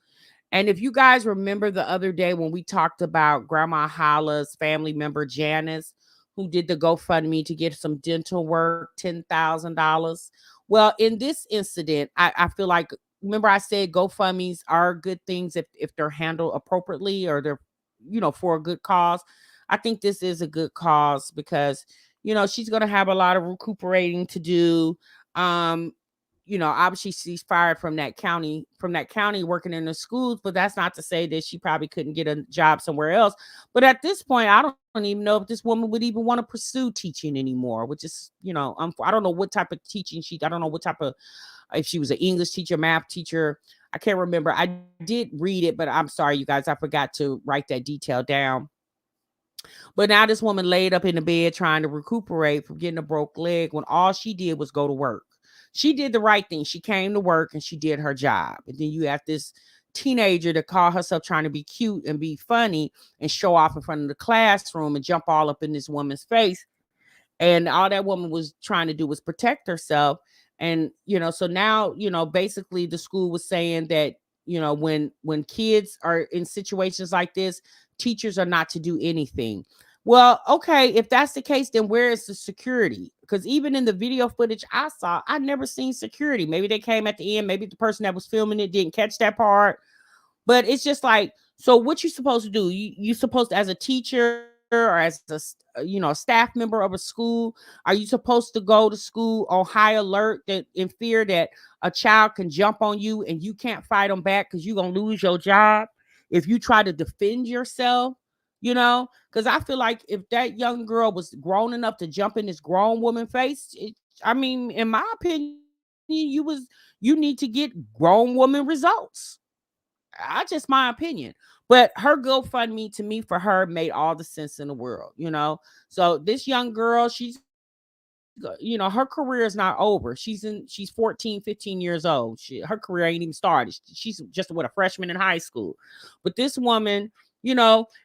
And if you guys remember the other day when we talked about Grandma Holla's family member, Janice, who did the GoFundMe to get some dental work, $10,000. Well, in this incident, I feel like, remember I said GoFundMes are good things if they're handled appropriately, or they're, for a good cause. I think this is a good cause because, she's going to have a lot of recuperating to do. Obviously she's fired from that county working in the schools, but that's not to say that she probably couldn't get a job somewhere else. But at this point, I don't even know if this woman would even want to pursue teaching anymore, which is, I don't know what type of teaching I don't know what type of, if she was an English teacher, math teacher, I can't remember. I did read it, but I'm sorry, you guys, I forgot to write that detail down. But now this woman laid up in the bed trying to recuperate from getting a broke leg when all she did was go to work. She did the right thing. She came to work and she did her job. And then you have this teenager to call herself trying to be cute and be funny and show off in front of the classroom and jump all up in this woman's face. And all that woman was trying to do was protect herself. And, so now, basically the school was saying that, when kids are in situations like this, teachers are not to do anything. Well, okay, if that's the case, then where is the security? Because even in the video footage I saw, I never seen security. Maybe they came at the end. Maybe the person that was filming it didn't catch that part. But it's just like, so what you supposed to do? You supposed to, as a teacher or as a staff member of a school, are you supposed to go to school on high alert, that in fear that a child can jump on you and you can't fight them back because you're gonna lose your job if you try to defend yourself? Because I feel like if that young girl was grown enough to jump in this grown woman face, I mean, in my opinion, you need to get grown woman results. I just my opinion. But her GoFundMe to me for her made all the sense in the world. So this young girl, her career is not over. She's 14, 15 years old. Her career ain't even started. She's just a freshman in high school. But this woman,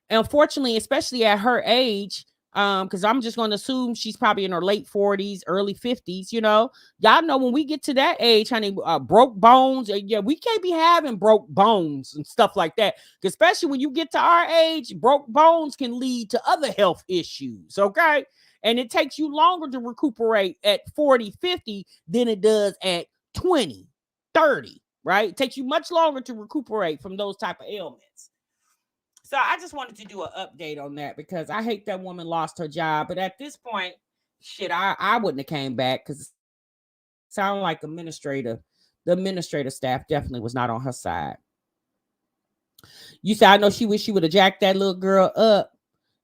unfortunately, especially at her age, because I'm just going to assume she's probably in her late 40s, early 50s. Y'all know when we get to that age, honey, broke bones. Yeah, we can't be having broke bones and stuff like that. Especially when you get to our age, broke bones can lead to other health issues. Okay. And it takes you longer to recuperate at 40, 50 than it does at 20, 30, right? It takes you much longer to recuperate from those type of ailments. So I just wanted to do an update on that because I hate that woman lost her job. But at this point, shit, I wouldn't have came back because it sounded like the administrative staff definitely was not on her side. You said, I know she wish she would have jacked that little girl up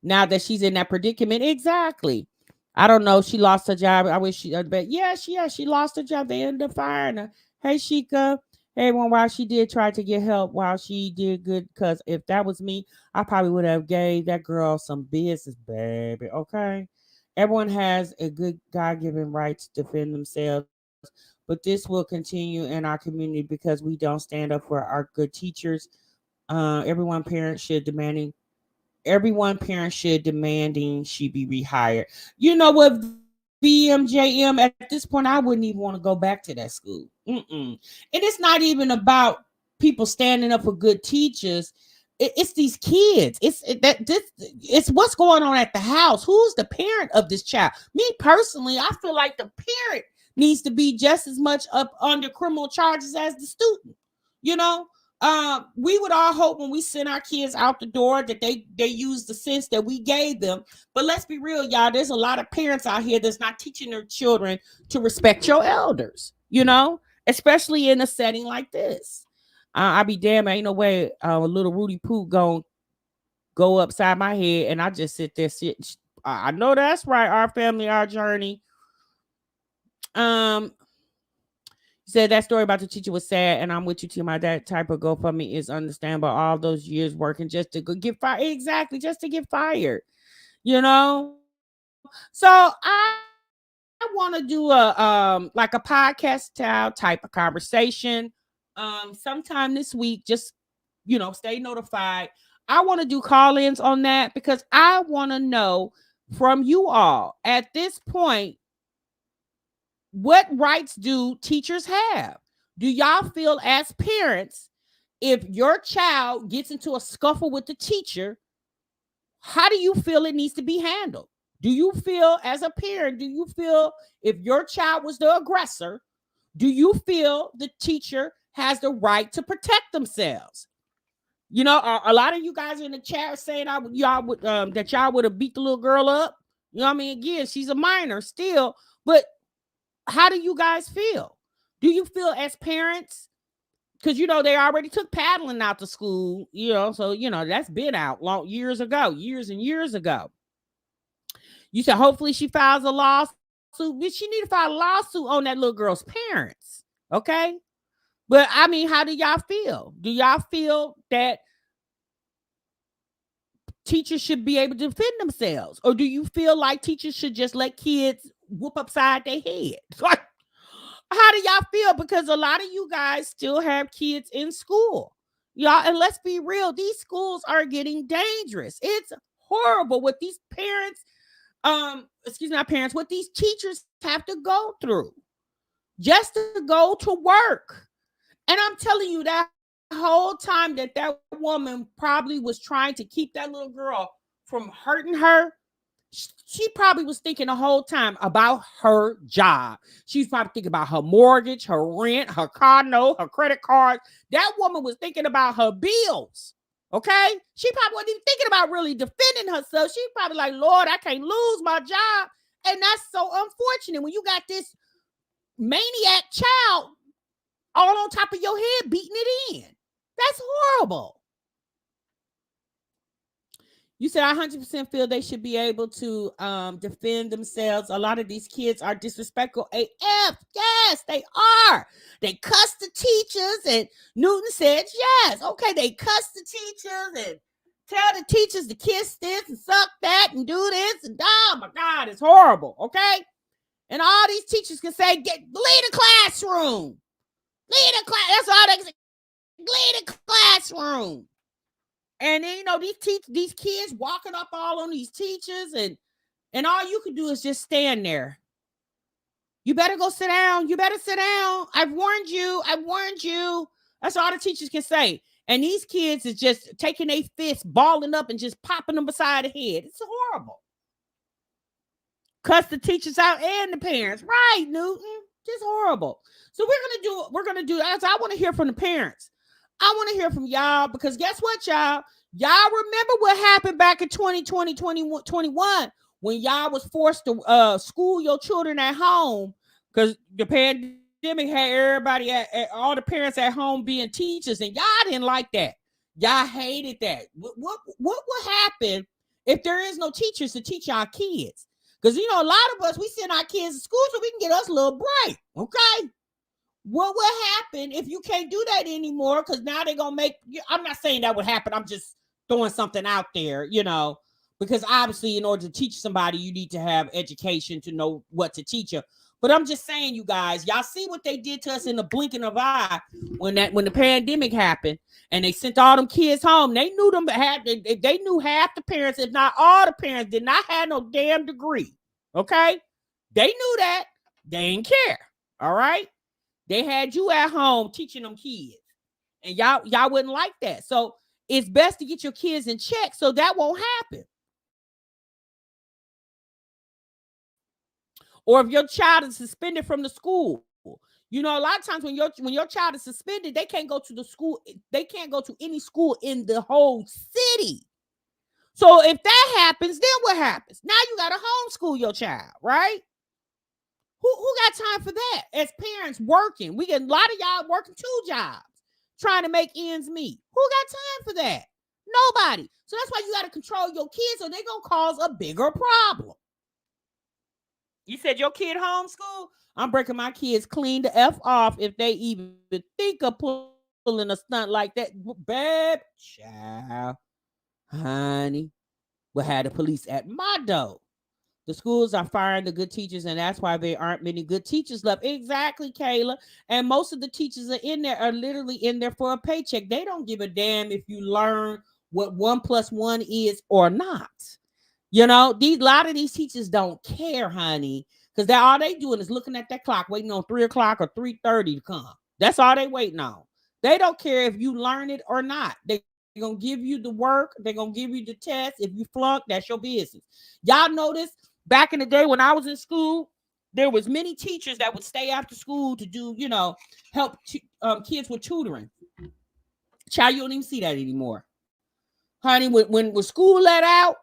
now that she's in that predicament. Exactly. I don't know. She lost her job. I wish she, but yeah, she lost her job. They ended up firing her. Hey, Sheikah. Everyone, while she did try to get help, while she did good, because if that was me, I probably would have gave that girl some business, baby. Okay. Everyone has a good God-given right to defend themselves, but this will continue in our community because we don't stand up for our good teachers. Everyone parent should demanding she be rehired. You know what, BMJM, at this point, I wouldn't even want to go back to that school. And it's not even about people standing up for good teachers. It's these kids. It's what's going on at the house. Who's the parent of this child? Me personally, I feel like the parent needs to be just as much up under criminal charges as the student. We would all hope when we send our kids out the door that they use the sense that we gave them. But let's be real, y'all. There's a lot of parents out here that's not teaching their children to respect your elders, especially in a setting like this. I be damn, ain't no way a little Rudy Poo gonna go upside my head and I just sit there. I know that's right. Our family, our journey. Said that story about the teacher was sad, and I'm with you, Tim. That type of GoFundMe is understandable. All those years working just to get fired, exactly, just to get fired. So I want to do a like a podcast style type of conversation. Sometime this week, just stay notified. I want to do call-ins on that because I want to know from you all at this point. What rights do teachers have? Do y'all feel as parents, if your child gets into a scuffle with the teacher, how do you feel it needs to be handled? Do you feel as a parent, if your child was the aggressor, do you feel the teacher has the right to protect themselves? A lot of you guys in the chat saying that y'all would have beat the little girl up. Again, she's a minor still, but how do you guys feel? Do you feel as parents? Because, they already took paddling out to school, so, that's been out years and years ago. You said, hopefully she files a lawsuit. She need to file a lawsuit on that little girl's parents. Okay. But how do y'all feel? Do y'all feel that teachers should be able to defend themselves? Or do you feel like teachers should just let kids whoop upside their head? How do y'all feel? Because a lot of you guys still have kids in school. Y'all, and let's be real, these schools are getting dangerous. It's horrible what these parents, not parents, what these teachers have to go through just to go to work. And I'm telling you, that whole time that woman probably was trying to keep that little girl from hurting her, she probably was thinking the whole time about her job. She's probably thinking about her mortgage, her rent, her car note, her credit card. That woman was thinking about her bills. Okay? She probably wasn't even thinking about really defending herself. She's probably like, Lord, I can't lose my job. And that's so unfortunate when you got this maniac child all on top of your head beating it in. That's horrible. You said I 100% feel they should be able to defend themselves. A lot of these kids are disrespectful AF. Yes, they are. They cuss the teachers, and Newton said yes. Okay, they cuss the teachers and tell the teachers to kiss this and suck that and do this. And oh my God, it's horrible. Okay? And all these teachers can say, leave the classroom. Leave the class. That's all they can say. Leave the classroom. And then, these kids walking up all on these teachers, and all you can do is just stand there. You better go sit down. You better sit down. I've warned you. I've warned you. That's all the teachers can say. And these kids is just taking their fists, balling up, and just popping them beside the head. It's horrible. Cuss the teachers out and the parents. Right, Newton. Just horrible. So we're gonna do that. I want to hear from the parents. I want to hear from y'all, because guess what, y'all? Y'all remember what happened back in 2020, 2021 when y'all was forced to school your children at home because the pandemic had everybody all the parents at home being teachers, and y'all didn't like that. Y'all hated that. What would happen if there is no teachers to teach our kids? Because, a lot of us, we send our kids to school so we can get us a little break, okay? What will happen if you can't do that anymore? Because now they're going to I'm not saying that would happen. I'm just throwing something out there, because obviously in order to teach somebody, you need to have education to know what to teach them. But I'm just saying, you guys, y'all see what they did to us in the blinking of an eye when the pandemic happened and they sent all them kids home. They knew they knew half the parents, if not all the parents, did not have no damn degree. Okay? They knew that. They didn't care. All right? They had you at home teaching them kids, and y'all wouldn't like that. So it's best to get your kids in check so that won't happen. Or if your child is suspended from the school, a lot of times when your child is suspended, they can't go to the school. They can't go to any school in the whole city. So if that happens, then what happens? Now you got to homeschool your child, right? Who got time for that? As parents working, we get a lot of y'all working 2 jobs, trying to make ends meet. Who got time for that? Nobody. So that's why you got to control your kids, or they're going to cause a bigger problem. You said your kid homeschool? I'm breaking my kids clean the F off if they even think of pulling a stunt like that. Babe, child, honey, we'll have the police at my door. The schools are firing the good teachers, and that's why there aren't many good teachers left. Exactly, Kayla. And most of the teachers are literally in there for a paycheck. They don't give a damn if you learn what 1 + 1 is or not. A lot of these teachers don't care, honey, because all they doing is looking at that clock, waiting on 3 o'clock or 3:30 to come. That's all they waiting on. They don't care if you learn it or not. They're going to give you the work. They're going to give you the test. If you flunk, that's your business. Y'all notice back in the day when I was in school, there was many teachers that would stay after school to do, help kids with tutoring. Child, you don't even see that anymore. Honey, when school let out,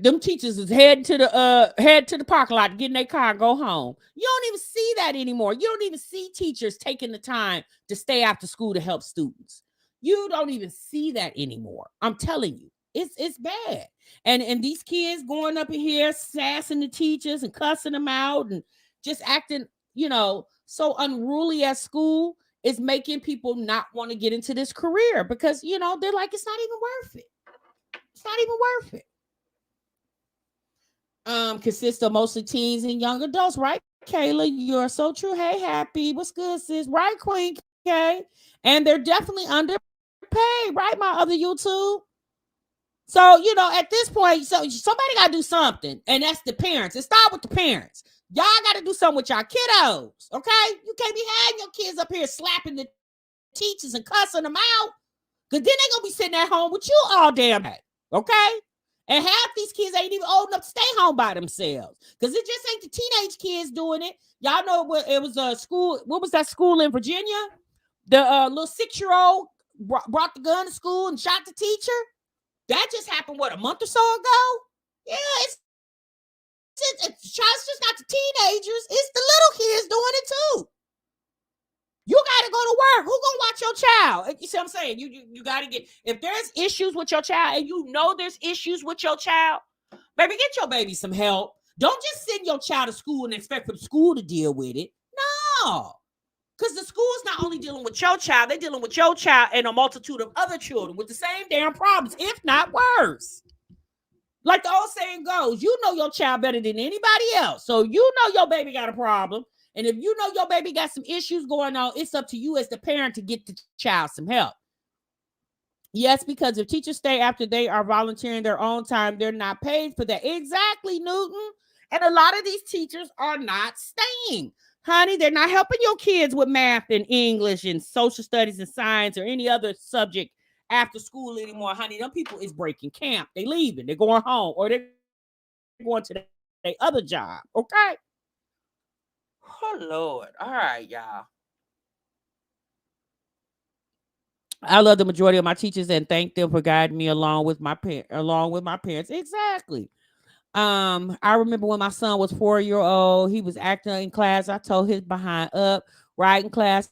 them teachers is head to the parking lot, get in their car and go home. You don't even see that anymore. You don't even see teachers taking the time to stay after school to help students. You don't even see that anymore. I'm telling you, it's bad. And these kids going up in here sassing the teachers and cussing them out and just acting, so unruly at school is making people not want to get into this career because, they're like, it's not even worth it. It's not even worth it. Consists of mostly teens and young adults, right, Kayla? You're so true. Hey, Happy, what's good, sis? Right, Queen K? And they're definitely underpaid. paid, right? My other YouTube. So, you know, at this point, so somebody got to do something. And that's the parents. It start with the parents. Y'all got to do something with y'all kiddos. Okay? You can't be having your kids up here slapping the teachers and cussing them out. Because then they're going to be sitting at home with you all damn day. Okay? And half these kids ain't even old enough to stay home by themselves. Because it just ain't the teenage kids doing it. Y'all know what it was a school. What was that school in Virginia? The little 6-year-old brought the gun to school and shot the teacher. That just happened, what, a month or so ago? Yeah, it's just not the teenagers. It's the little kids doing it too. You got to go to work. Who gonna watch your child? You see what I'm saying? You got to get, if there's issues with your child and you know there's issues with your child, baby, get your baby some help. Don't just send your child to school and expect for the school to deal with it. No. Because the school is not only dealing with your child, they're dealing with your child and a multitude of other children with the same damn problems, if not worse. Like the old saying goes, you know your child better than anybody else. So you know your baby got a problem. And if you know your baby got some issues going on, it's up to you as the parent to get the child some help. Yes, because if teachers stay after they are volunteering their own time, they're not paid for that. Exactly, Newton. And a lot of these teachers are not staying. Honey, they're not helping your kids with math and English and social studies and science or any other subject after school anymore. Honey, them people is breaking camp. They leaving. They're going home or they're going to their other job. Okay? Oh, Lord. All right, y'all. I love the majority of my teachers and thank them for guiding me along with my parents. Exactly. I remember when my son was 4-year-old, he was acting in class. I told his behind up, right in class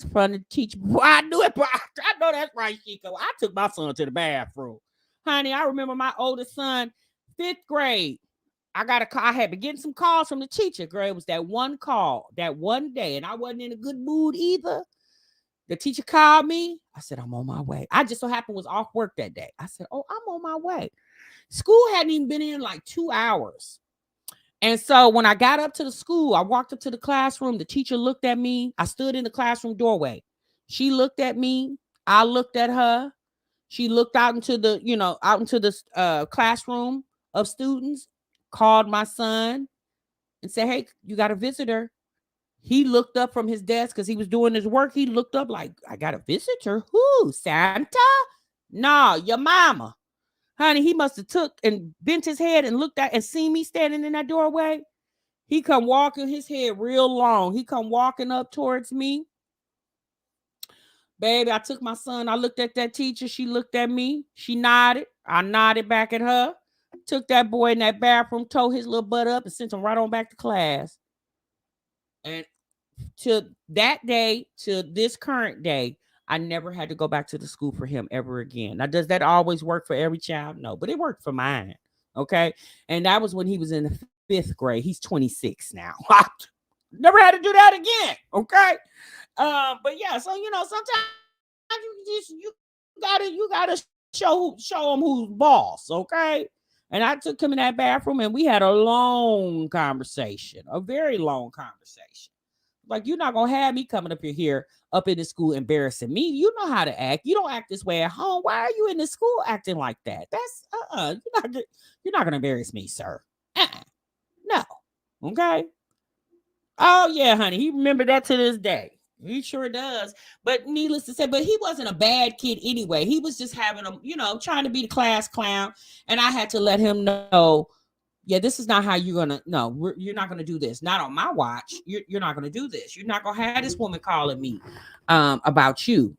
in front of the teacher. Boy, I knew it, bro. I know that's right, Chico. I took my son to the bathroom. Honey, I remember my oldest son, 5th grade. I got a call. I had been getting some calls from the teacher. Girl, it was that one call, that one day, and I wasn't in a good mood either. The teacher called me. I said, I'm on my way. I just so happened was off work that day. I said, oh, I'm on my way. School hadn't even been in like 2 hours. And so when I got up to the school, I walked up to the classroom. The teacher looked at me. I stood in the classroom doorway. She looked at me. I looked at her. She looked out into the classroom of students, called my son and said, hey, you got a visitor. He looked up from his desk because he was doing his work. He looked up like, I got a visitor. Who? Santa? No, your mama. Honey, he must have took and bent his head and looked at and seen me standing in that doorway. He come walking his head real long. He come walking up towards me. Baby, I took my son. I looked at that teacher. She looked at me. She nodded. I nodded back at her. Took that boy in that bathroom, towed his little butt up and sent him right on back to class. And to that day, to this current day, I never had to go back to the school for him ever again. Now, does that always work for every child? No, but it worked for mine. Okay. And that was when he was in the 5th grade. He's 26 now. Never had to do that again. Okay. But yeah, so sometimes you gotta show them who's boss. Okay. And I took him in that bathroom and we had a long conversation, a very long conversation. Like, you're not going to have me coming up here up in the school embarrassing me. You know how to act. You don't act this way at home. Why are you in the school acting like that? That's, you're not going to embarrass me, sir. No. Okay. Oh, yeah, honey. He remembered that to this day. He sure does. But needless to say, but he wasn't a bad kid anyway. He was just having trying to be the class clown. And I had to let him know, yeah, this is not how you're going to, no, you're not going to do this. Not on my watch. You're not going to do this. You're not going to have this woman calling me about you.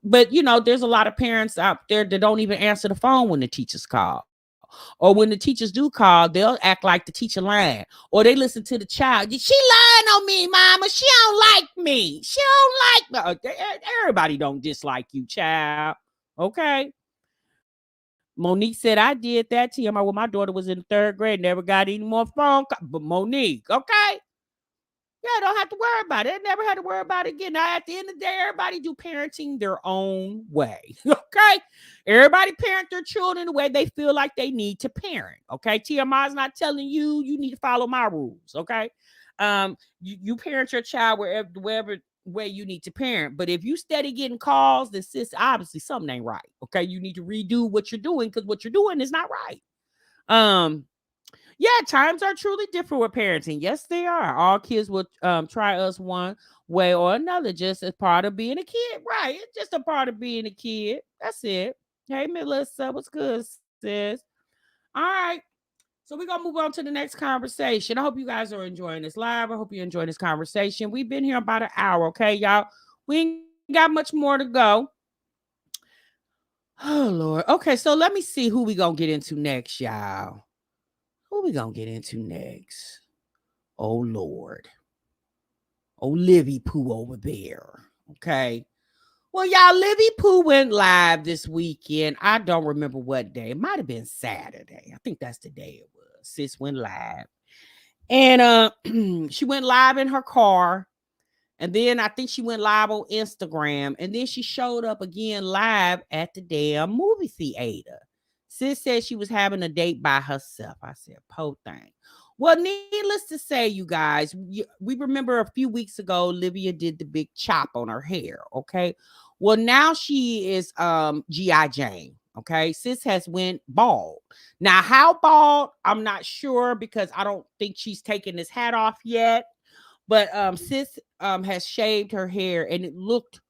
But, there's a lot of parents out there that don't even answer the phone when the teachers call. Or when the teachers do call, they'll act like the teacher lying. Or they listen to the child. She lying on me, mama. She don't like me. She don't like me. Everybody don't dislike you, child. Okay? Monique said, I did that to him when my daughter was in 3rd grade. Never got any more phone calls. But Monique, okay? Yeah, don't have to worry about it. Never had to worry about it again. Now, at the end of the day, everybody do parenting their own way. Okay? Everybody parent their children the way they feel like they need to parent. Okay? TMI is not telling you need to follow my rules. Okay? You parent your child wherever way you need to parent. But if you steady getting calls, then sis, obviously something ain't right. Okay, you need to redo what you're doing because what you're doing is not right. Yeah, times are truly different with parenting. Yes, they are. All kids will try us one way or another, just as part of being a kid. Right. It's just a part of being a kid. That's it. Hey, Melissa, what's good, sis? All right. So we're gonna move on to the next conversation. I hope you guys are enjoying this live. I hope you enjoy this conversation. We've been here about an hour, okay, y'all. We ain't got much more to go. Oh Lord. Okay, so let me see who we gonna get into next, y'all. Who we gonna get into next? Oh Lord. Olivia Pooh over there. Okay. Well, y'all, Livy Pooh went live this weekend. I don't remember what day. It might have been Saturday. I think that's the day it was. Sis went live. And she went live in her car. And then I think she went live on Instagram. And then she showed up again live at the damn movie theater. Sis said she was having a date by herself. I said, po thing. Well, needless to say, you guys, we remember a few weeks ago, Olivia did the big chop on her hair. Okay. Well, now she is G.I. Jane. Okay. Sis has went bald. Now, how bald? I'm not sure because I don't think she's taken this hat off yet. But sis has shaved her hair and it looked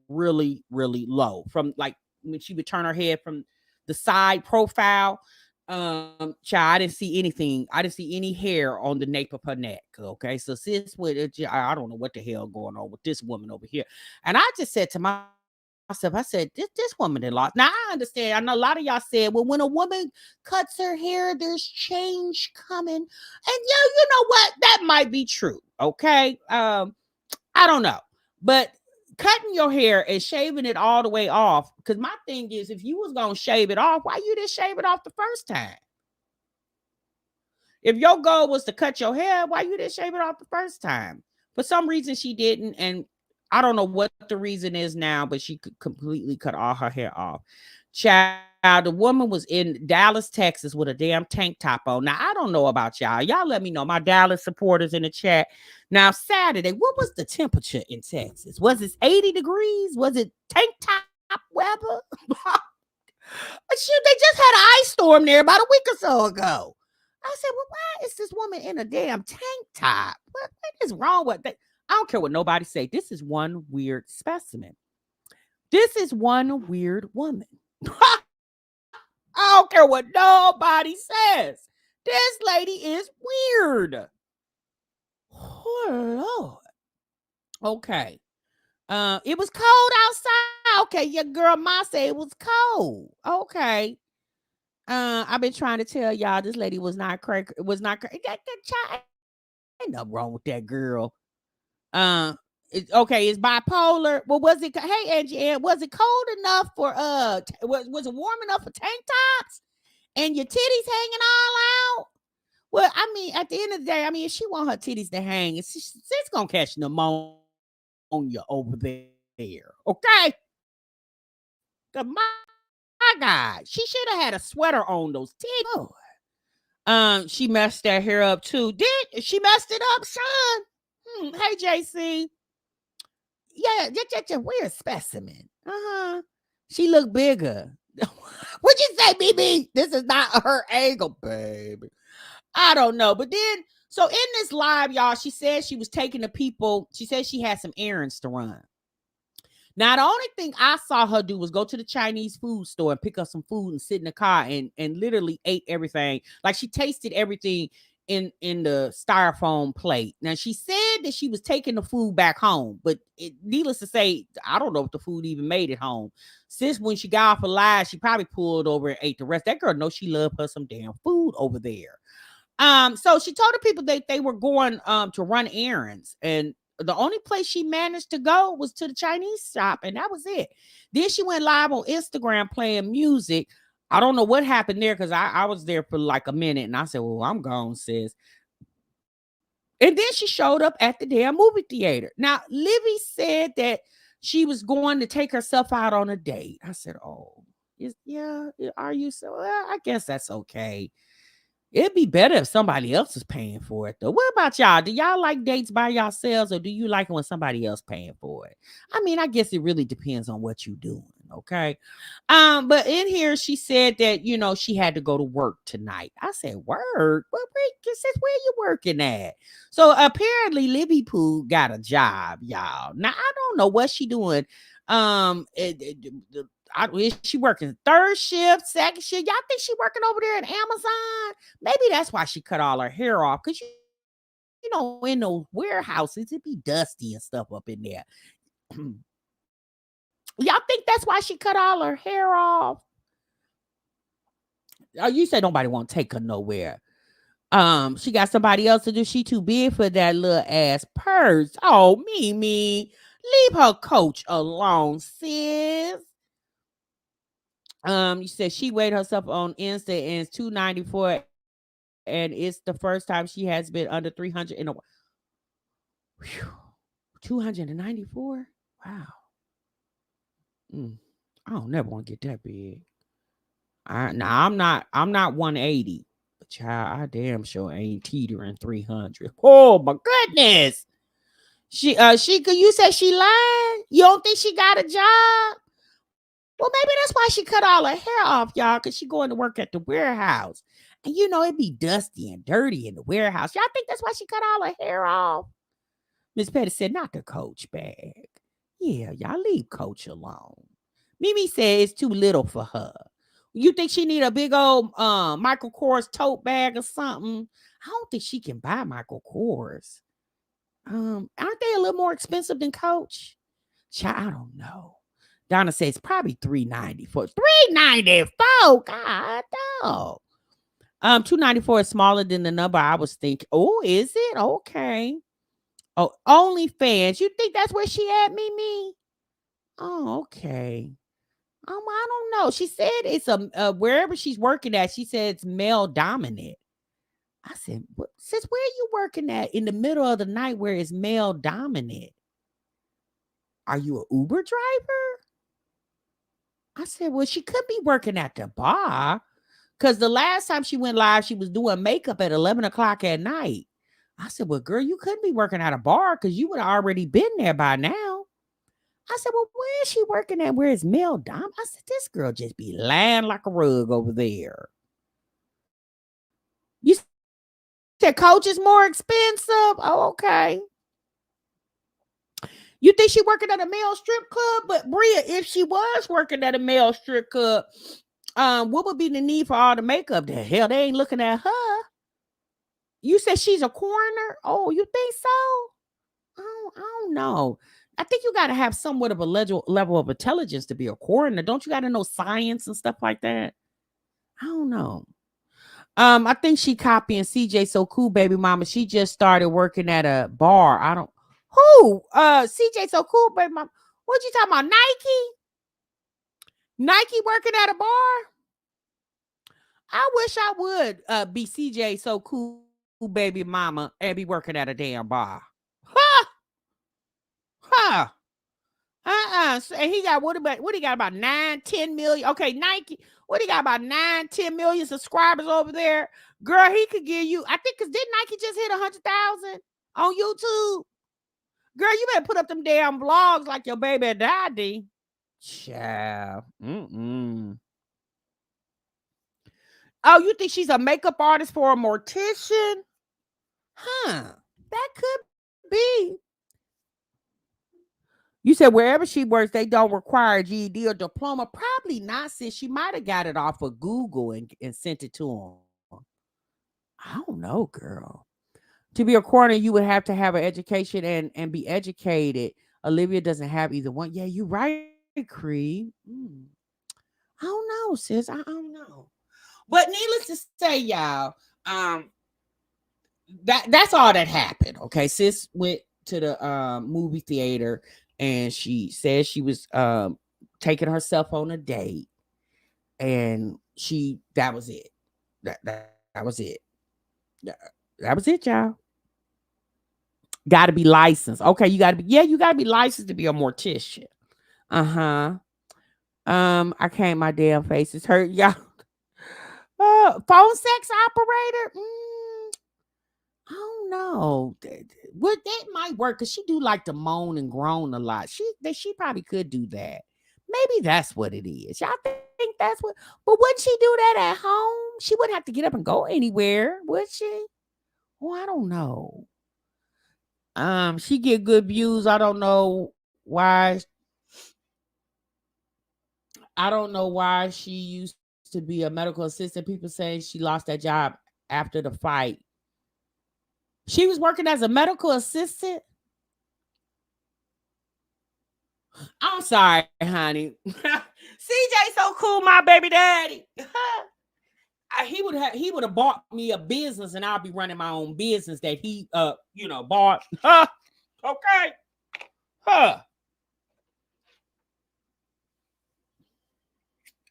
really, really low from like when she would turn her head from the side profile. Child, I didn't see anything. I didn't see any hair on the nape of her neck. Okay, so sis with I don't know what the hell going on with this woman over here. And I just said to myself, I said, this woman did lost. Now I understand. I know a lot of y'all said, well, when a woman cuts her hair, there's change coming. And yeah, you know what? That might be true. Okay. I don't know. But cutting your hair and shaving it all the way off, because my thing is, if you was gonna shave it off, why you didn't shave it off the first time? If your goal was to cut your hair, why you didn't shave it off the first time? For some reason she didn't, and I don't know what the reason is now, but she could completely cut all her hair off. Child, the woman was in Dallas, Texas with a damn tank top on. Now, I don't know about y'all. Y'all let me know, my Dallas supporters in the chat. Now, Saturday, what was the temperature in Texas? Was it 80 degrees? Was it tank top weather? Shoot, they just had an ice storm there about a week or so ago. I said, well, why is this woman in a damn tank top? What is wrong with that? I don't care what nobody say. This is one weird specimen. This is one weird woman. I don't care what nobody says. This lady is weird. Oh, Lord. Okay. It was cold outside. Okay, your girl Ma said it was cold. Okay. I've been trying to tell y'all this lady was not crazy. That child, ain't nothing wrong with that girl. Okay, it's bipolar. Well, was it? Hey, Angie, was it cold enough for was it warm enough for tank tops and your titties hanging all out? Well, I mean, at the end of the day, I mean, if she want her titties to hang, she's gonna catch pneumonia over there. Okay, my God, she should have had a sweater on those titties. She messed that hair up too. Did she messed it up, son? Hey, JC. Yeah, just a weird specimen. She looked bigger. What'd you say, BB? This is not her angle, baby. I don't know. But then, so in this live, y'all, she said she was taking the people. She said she had some errands to run. Now, the only thing I saw her do was go to the Chinese food store and pick up some food and sit in the car and literally ate everything. Like she tasted everything in the styrofoam plate. Now, she said that she was taking the food back home, but needless to say, I don't know if the food even made it home. Since when she got off a live, she probably pulled over and ate the rest. That girl knows she loved her some damn food over there. So she told the people that they were going to run errands, and the only place she managed to go was to the Chinese shop, and that was it. Then she went live on Instagram playing music. I don't know what happened there because I was there for like a minute, and I said, well, I'm gone, sis. And then she showed up at the damn movie theater. Now, Livy said that she was going to take herself out on a date. I said, oh, yeah, are you? So well, I guess that's okay. It'd be better if somebody else is paying for it, though. What about y'all? Do y'all like dates by yourselves, or do you like it when somebody else paying for it? I mean, I guess it really depends on what you're doing. Okay. But in here, she said that, she had to go to work tonight. I said, work? Says, where you working at? So apparently Libby Pooh got a job, y'all. Now, I don't know what she doing. Is she working third shift, second shift? Y'all think she working over there at Amazon? Maybe that's why she cut all her hair off. Cause in those warehouses, it be dusty and stuff up in there. Y'all think that's why she cut all her hair off? Oh, you say nobody won't take her nowhere. She got somebody else to do. She too big for that little ass purse. Oh, Mimi, leave her coach alone, sis. You said she weighed herself on Insta and it's 294, and it's the first time she has been under 300 in a 294. Wow. I don't never want to get that big. I'm not 180, but child, I damn sure ain't teetering 300. Oh my goodness. You said she lied? You don't think she got a job? Well, maybe that's why she cut all her hair off, y'all, because she going to work at the warehouse. And it'd be dusty and dirty in the warehouse. Y'all think that's why she cut all her hair off? Miss Petty said, not the Coach bag. Yeah, y'all leave Coach alone. Mimi said it's too little for her. You think she need a big old Michael Kors tote bag or something? I don't think she can buy Michael Kors. Aren't they a little more expensive than Coach? Child, I don't know. Donna says probably $394. $394. God, no. 294 is smaller than the number I was thinking. Oh, is it? Okay. Oh, OnlyFans. You think that's where she at, Mimi? Oh, okay. I don't know. She said it's wherever she's working at. She said it's male dominant. I said, sis, where are you working at in the middle of the night where it's male dominant? Are you an Uber driver? I said, well, she could be working at the bar, because the last time she went live, she was doing makeup at 11 o'clock at night. I said, well, girl, you couldn't be working at a bar because you would have already been there by now. I said, well, where is she working at? Where is Mel Dom? I said, this girl just be lying like a rug over there. You said Coach is more expensive? Oh, okay. You think she working at a male strip club? But Bria, if she was working at a male strip club, what would be the need for all the makeup? The hell, they ain't looking at her. You said she's a coroner? Oh, you think so? I don't know. I think you got to have somewhat of a level of intelligence to be a coroner. Don't you got to know science and stuff like that? I don't know. I think she copying CJ So Cool Baby Mama. She just started working at a bar. I don't. Who? CJ So Cool Baby Mama. What you talking about? Nike? Nike working at a bar? I wish I would be CJ So Cool Baby Mama and be working at a damn bar. Huh. And he got what he got about 9-10 million. Okay, Nike, what he got about 9-10 million subscribers over there. Girl, he could give you, I think, because did Nike just hit 100,000 on YouTube? Girl, you better put up them damn vlogs like your baby daddy. Child. Oh, you think she's a makeup artist for a mortician? Huh. That could be. You said wherever she works, they don't require a GED or diploma. Probably not, since she might have got it off of Google and sent it to them. I don't know, girl. To be a coroner, you would have to have an education and be educated. Olivia doesn't have either one. Yeah, you're right, Creed. I don't know, sis. I don't know. But needless to say, y'all, that's all that happened. Okay, sis went to the movie theater, and she said she was taking herself on a date, and that was it. That was it. That was it, y'all. Got to be licensed. Okay, you got to be licensed to be a mortician. I can't. My damn face is hurt, y'all. phone sex operator. I don't know. What that might work because she do like to moan and groan a lot. She probably could do that. Maybe that's what it is. Y'all think that's what? But wouldn't she do that at home? She wouldn't have to get up and go anywhere, would she? Well, I don't know. She get good views. I don't know why. I don't know why she used to be a medical assistant. People say she lost that job after the fight. She was working as a medical assistant. I'm sorry, honey. CJ so cool, my baby daddy. He would have bought me a business, and I'll be running my own business that he bought. Okay.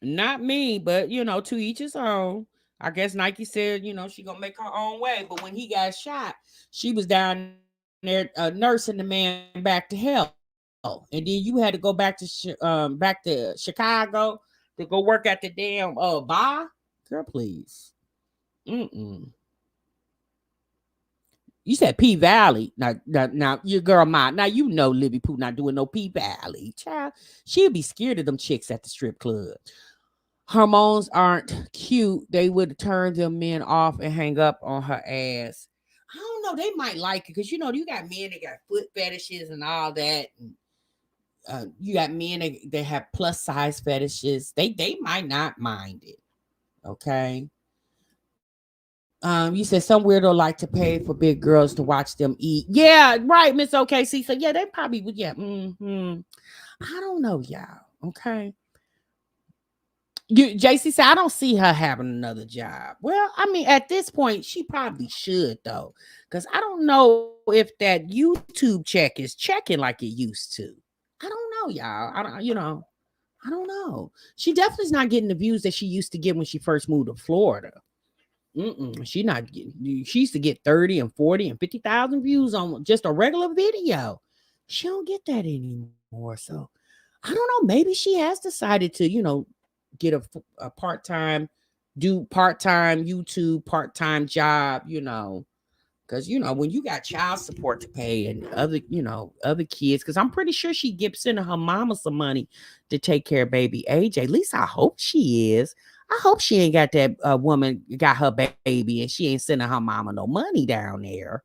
Not me, but to each his own. I guess Nike said, she gonna make her own way. But when he got shot, she was down there nursing the man back to health. And then you had to go back to Chicago to go work at the damn bar. Girl, please. You said P Valley. Now your girl mine. Now Livy Pooh not doing no P Valley. Child, she'd be scared of them chicks at the strip club. Hormones aren't cute. They would turn them men off and hang up on her ass. I don't know. They might like it because you got men that got foot fetishes and all that. And, you got men that have plus size fetishes. They might not mind it. Okay. You said some weirdo like to pay for big girls to watch them eat. Yeah, right, Miss OKC. So yeah, they probably would. Yeah. I don't know, y'all. Okay. JC said, I don't see her having another job. Well, I mean, at this point, she probably should, though. Because I don't know if that YouTube check is checking like it used to. I don't know, y'all. I don't know. She definitely is not getting the views that she used to get when she first moved to Florida. She not getting. She used to get 30 and 40 and 50,000 views on just a regular video. She don't get that anymore. So I don't know. Maybe she has decided to, get a part-time, do part-time YouTube, part-time job, because when you got child support to pay and other kids, because I'm pretty sure she gives sending her mama some money to take care of baby AJ. At least I hope she is. I hope she ain't got that woman got her baby and she ain't sending her mama no money down there.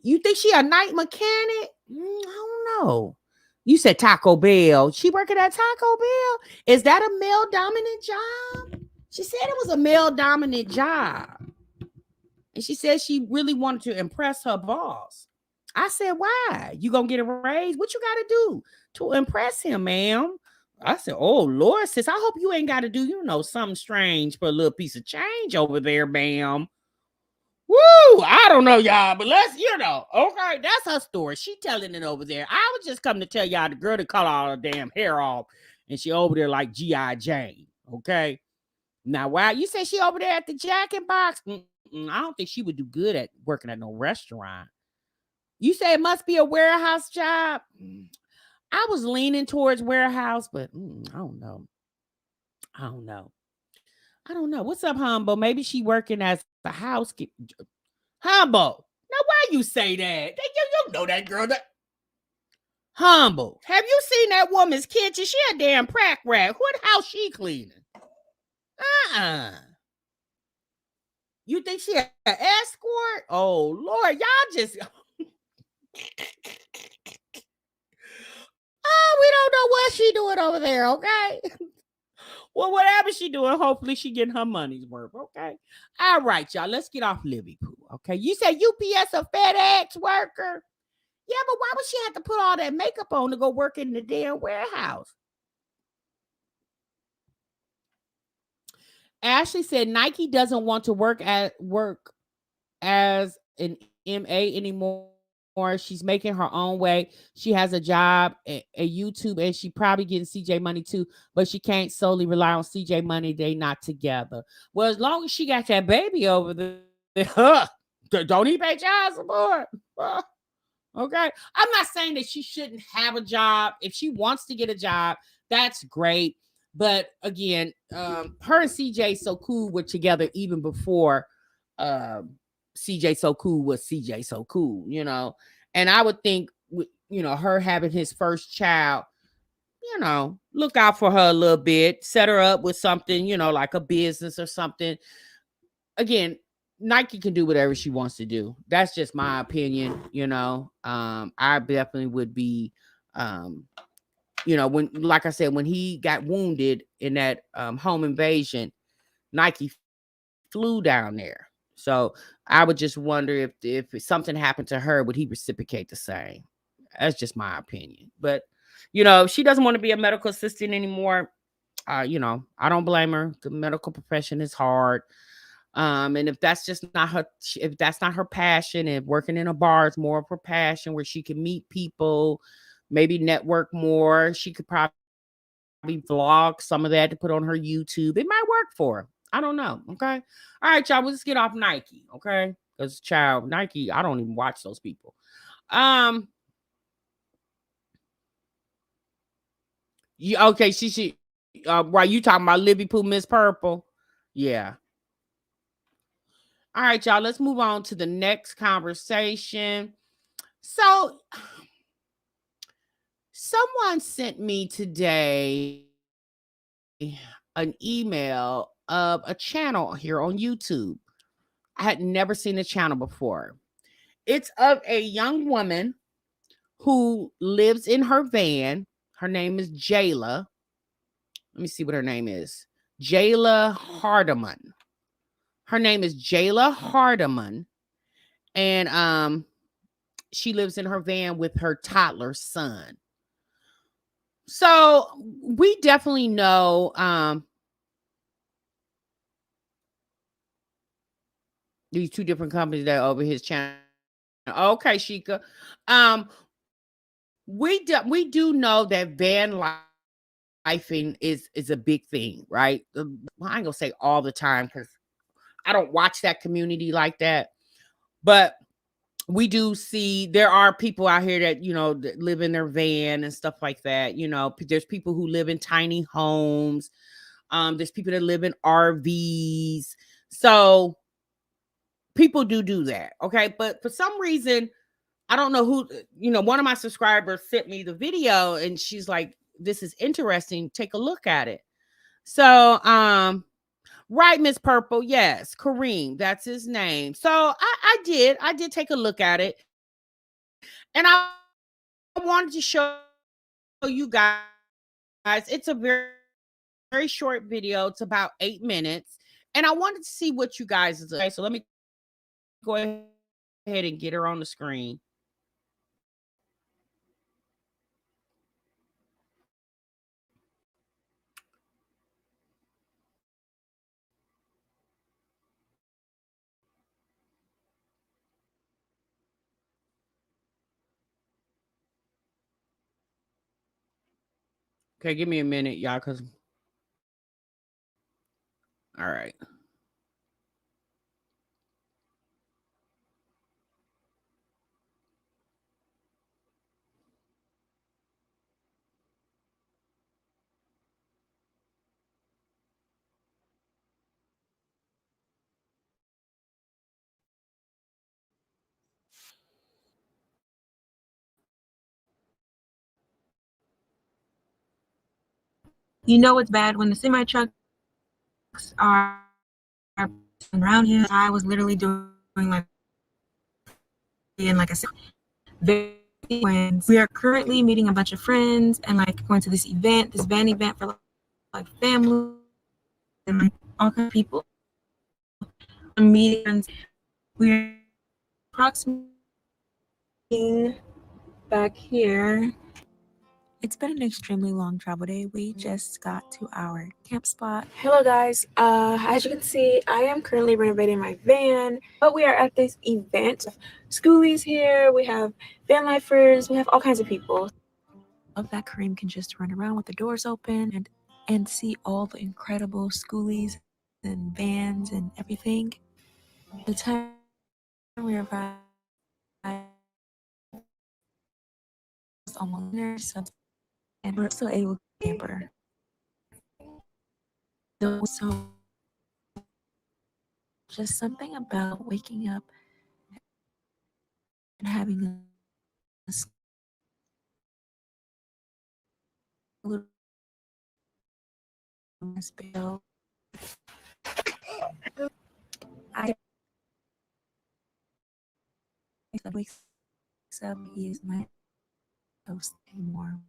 You think she a night mechanic? I don't know. You said Taco Bell. She working at Taco Bell? Is that a male dominant job? She said it was a male dominant job. And she said she really wanted to impress her boss. I said, why? You gonna get a raise? What you gotta do to impress him, ma'am? I said, oh, Lord, sis, I hope you ain't got to do, something strange for a little piece of change over there, ma'am. Woo! I don't know, y'all, but let's, okay, that's her story. She telling it over there. I was just coming to tell y'all the girl that cut all her damn hair off, and she over there like G.I. Jane, okay? Now, why? You say she over there at the Jack in Box? I don't think she would do good at working at no restaurant. You say it must be a warehouse job? I was leaning towards warehouse, but I don't know. What's up, Humble? Maybe she working as a housekeeper. Humble. Now, why you say that? You know that girl. Humble. Have you seen that woman's kitchen? She a damn crack rat. What house she cleaning? You think she an escort? Oh, Lord, y'all just... Oh, we don't know what she doing over there, okay? Well, whatever she doing, hopefully she getting her money's worth, okay? All right, y'all, let's get off Livy Pooh, okay? You said UPS a FedEx worker? Yeah, but why would she have to put all that makeup on to go work in the damn warehouse? Ashley said Nike doesn't want to work as an MA anymore. She's making her own way. She has a job at YouTube, and she probably getting CJ money too, but she can't solely rely on CJ money. They not together. Well, as long as she got that baby over there, don't he pay child support? Okay. I'm not saying that she shouldn't have a job. If she wants to get a job, that's great. But again, her and CJ So Cool were together even before CJ So Cool was CJ So Cool, And I would think, her having his first child, look out for her a little bit, set her up with something, like a business or something. Again, Nike can do whatever she wants to do. That's just my opinion. I definitely would be, when, like I said, when he got wounded in that home invasion, Nike flew down there. So I would just wonder if something happened to her, would he reciprocate the same? That's just my opinion. But if she doesn't want to be a medical assistant anymore, I don't blame her. The medical profession is hard. And if that's just not her, if that's not her passion, and working in a bar is more of her passion, where she can meet people, maybe network more, she could probably vlog some of that to put on her YouTube. It might work for her. I don't know. Okay. All right, y'all. Let's get off Nike. Okay. Because child, Nike, I don't even watch those people. Okay, she right, you talking about Liverpool Miss Purple. Yeah. All right, y'all. Let's move on to the next conversation. So someone sent me today an email of a channel here on YouTube. I had never seen the channel before. It's of a young woman who lives in her van. Her name is Jayla. Let me see what her name is. Jayla Hardiman. Her name is Jayla Hardiman. And she lives in her van with her toddler son. So we definitely know these two different companies that are over his channel. Okay, Sheikah. We do know that van lifing is a big thing, right? I ain't gonna say all the time because I don't watch that community like that, but we do see there are people out here that that live in their van and stuff like that. There's people who live in tiny homes. There's people that live in RVs. So people do that. Okay. But for some reason, I don't know who, one of my subscribers sent me the video and she's like, this is interesting. Take a look at it. So, right, Miss Purple. Yes, Kareem. That's his name. So I did take a look at it. And I wanted to show you guys. It's a very short video. It's about 8 minutes. And I wanted to see what you guys is. Okay, so let me go ahead and get her on the screen. Okay, give me a minute, y'all, because all right.
You know it's bad when the semi trucks are around here. I was literally doing like I said, when we are currently meeting a bunch of friends and like going to this van event for like family and like all kinds of people. Meetings. We're approximately back here. It's been an extremely long travel day. We just got to our camp spot. Hello guys, as you can see, I am currently renovating my van, but we are at this event. Schoolies here, we have van lifers, we have all kinds of people. Love that Kareem can just run around with the doors open and see all the incredible schoolies and vans and everything. The time we arrived was almost dinner, so and we're still able to camper. So just something about waking up and having a little bill. I that wakes up, he is my host anymore.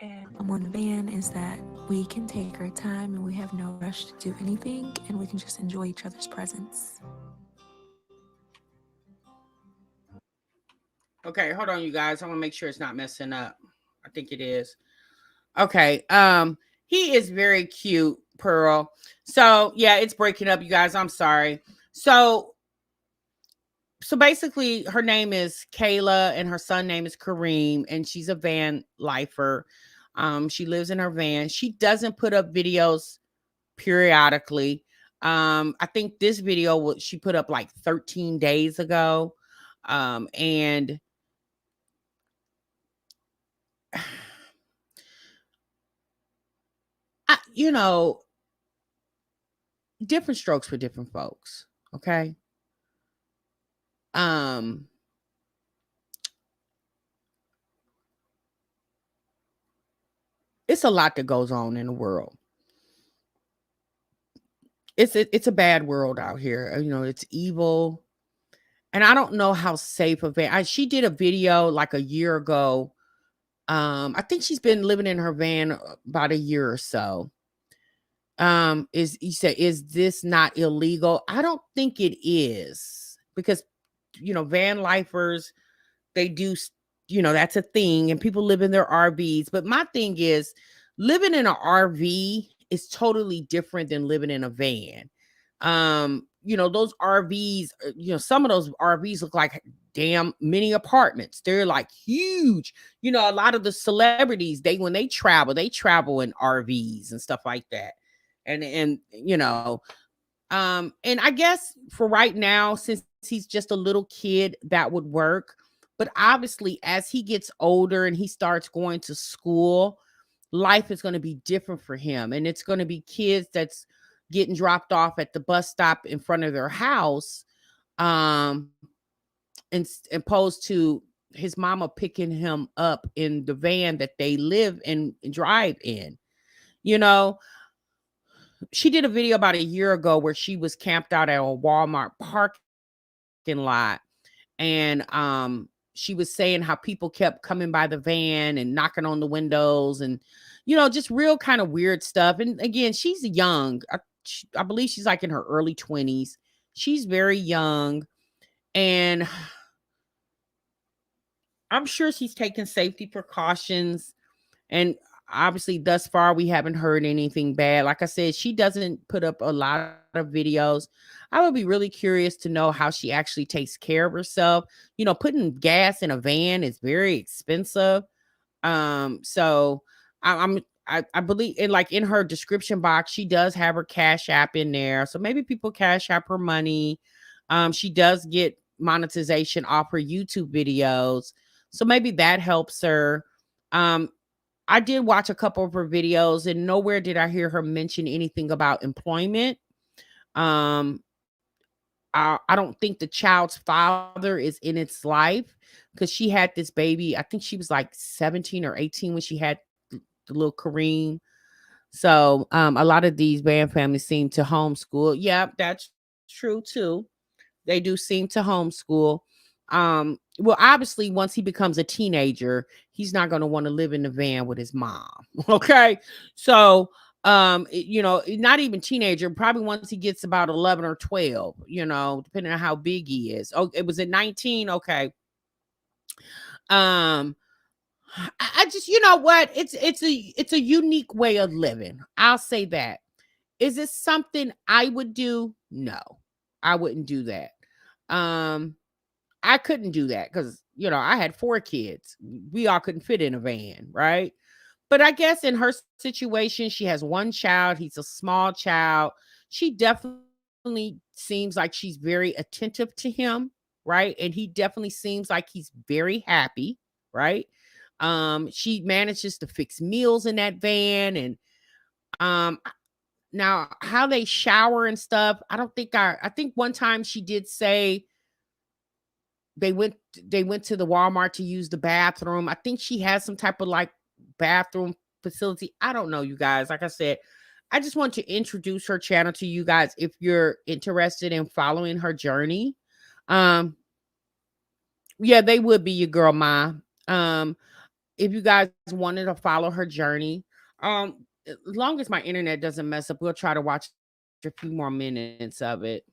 And on the van is that we can take our time and we have no rush to do anything and we can just enjoy each other's presence.
Okay, hold on, you guys. I want to make sure it's not messing up. I think it is. Okay. He is very cute, Pearl. So yeah, it's breaking up, you guys. I'm sorry. So basically her name is Kayla and her son name is Kareem, and she's a van lifer. She lives in her van. She doesn't put up videos periodically. I think this video she put up like 13 days ago. And you know, different strokes for different folks. Okay. It's a lot that goes on in the world. It's a bad world out here. You know, it's evil. And I don't know how safe a van. She did a video like a year ago. I think she's been living in her van about a year or so. Is this not illegal? I don't think it is, because van lifers, they do, that's a thing, and people live in their RVs. But my thing is, living in an RV is totally different than living in a van. Those RVs, some of those RVs look like damn mini apartments. They're like huge. A lot of the celebrities, when they travel in RVs and stuff like that. And and I guess for right now, since he's just a little kid, that would work. But obviously, as he gets older and he starts going to school, life is going to be different for him. And it's going to be kids that's getting dropped off at the bus stop in front of their house, and opposed to his mama picking him up in the van that they live and drive in. She did a video about a year ago where she was camped out at a Walmart parking lot, and she was saying how people kept coming by the van and knocking on the windows, and just real kind of weird stuff. And again, she's young. I believe she's like in her early 20s. She's very young, and I'm sure she's taking safety precautions. And obviously, thus far, we haven't heard anything bad. Like I said, she doesn't put up a lot of videos. I would be really curious to know how she actually takes care of herself. Putting gas in a van is very expensive. So I believe in her description box, she does have her Cash App in there. So maybe people Cash App her money. She does get monetization off her YouTube videos. So maybe that helps her. I did watch a couple of her videos, and nowhere did I hear her mention anything about employment. I don't think the child's father is in its life, because she had this baby. I think she was like 17 or 18 when she had the little Kareem. So a lot of these band families seem to homeschool. Yeah, that's true too. They do seem to homeschool. Well, obviously, once he becomes a teenager, he's not going to want to live in the van with his mom. Okay. So, not even teenager, probably once he gets about 11 or 12, depending on how big he is. Oh, it was at 19. Okay. I just, what? It's a unique way of living. I'll say that. Is it something I would do? No, I wouldn't do that. I couldn't do that because, I had 4 kids. We all couldn't fit in a van, right? But I guess in her situation, she has 1 child. He's a small child. She definitely seems like she's very attentive to him. right? And he definitely seems like he's very happy, right? She manages to fix meals in that van, and um now how they shower and stuff, I think one time she did say they went they went to the Walmart to use the bathroom. I think she has some type of like bathroom facility. I don't know, you guys. Like I said, I just want to introduce her channel to you guys if you're interested in following her journey. Um, yeah, they would be your girl Ma. Um, if you guys wanted to follow her journey, as long as my internet doesn't mess up, we'll try to watch a few more minutes of it.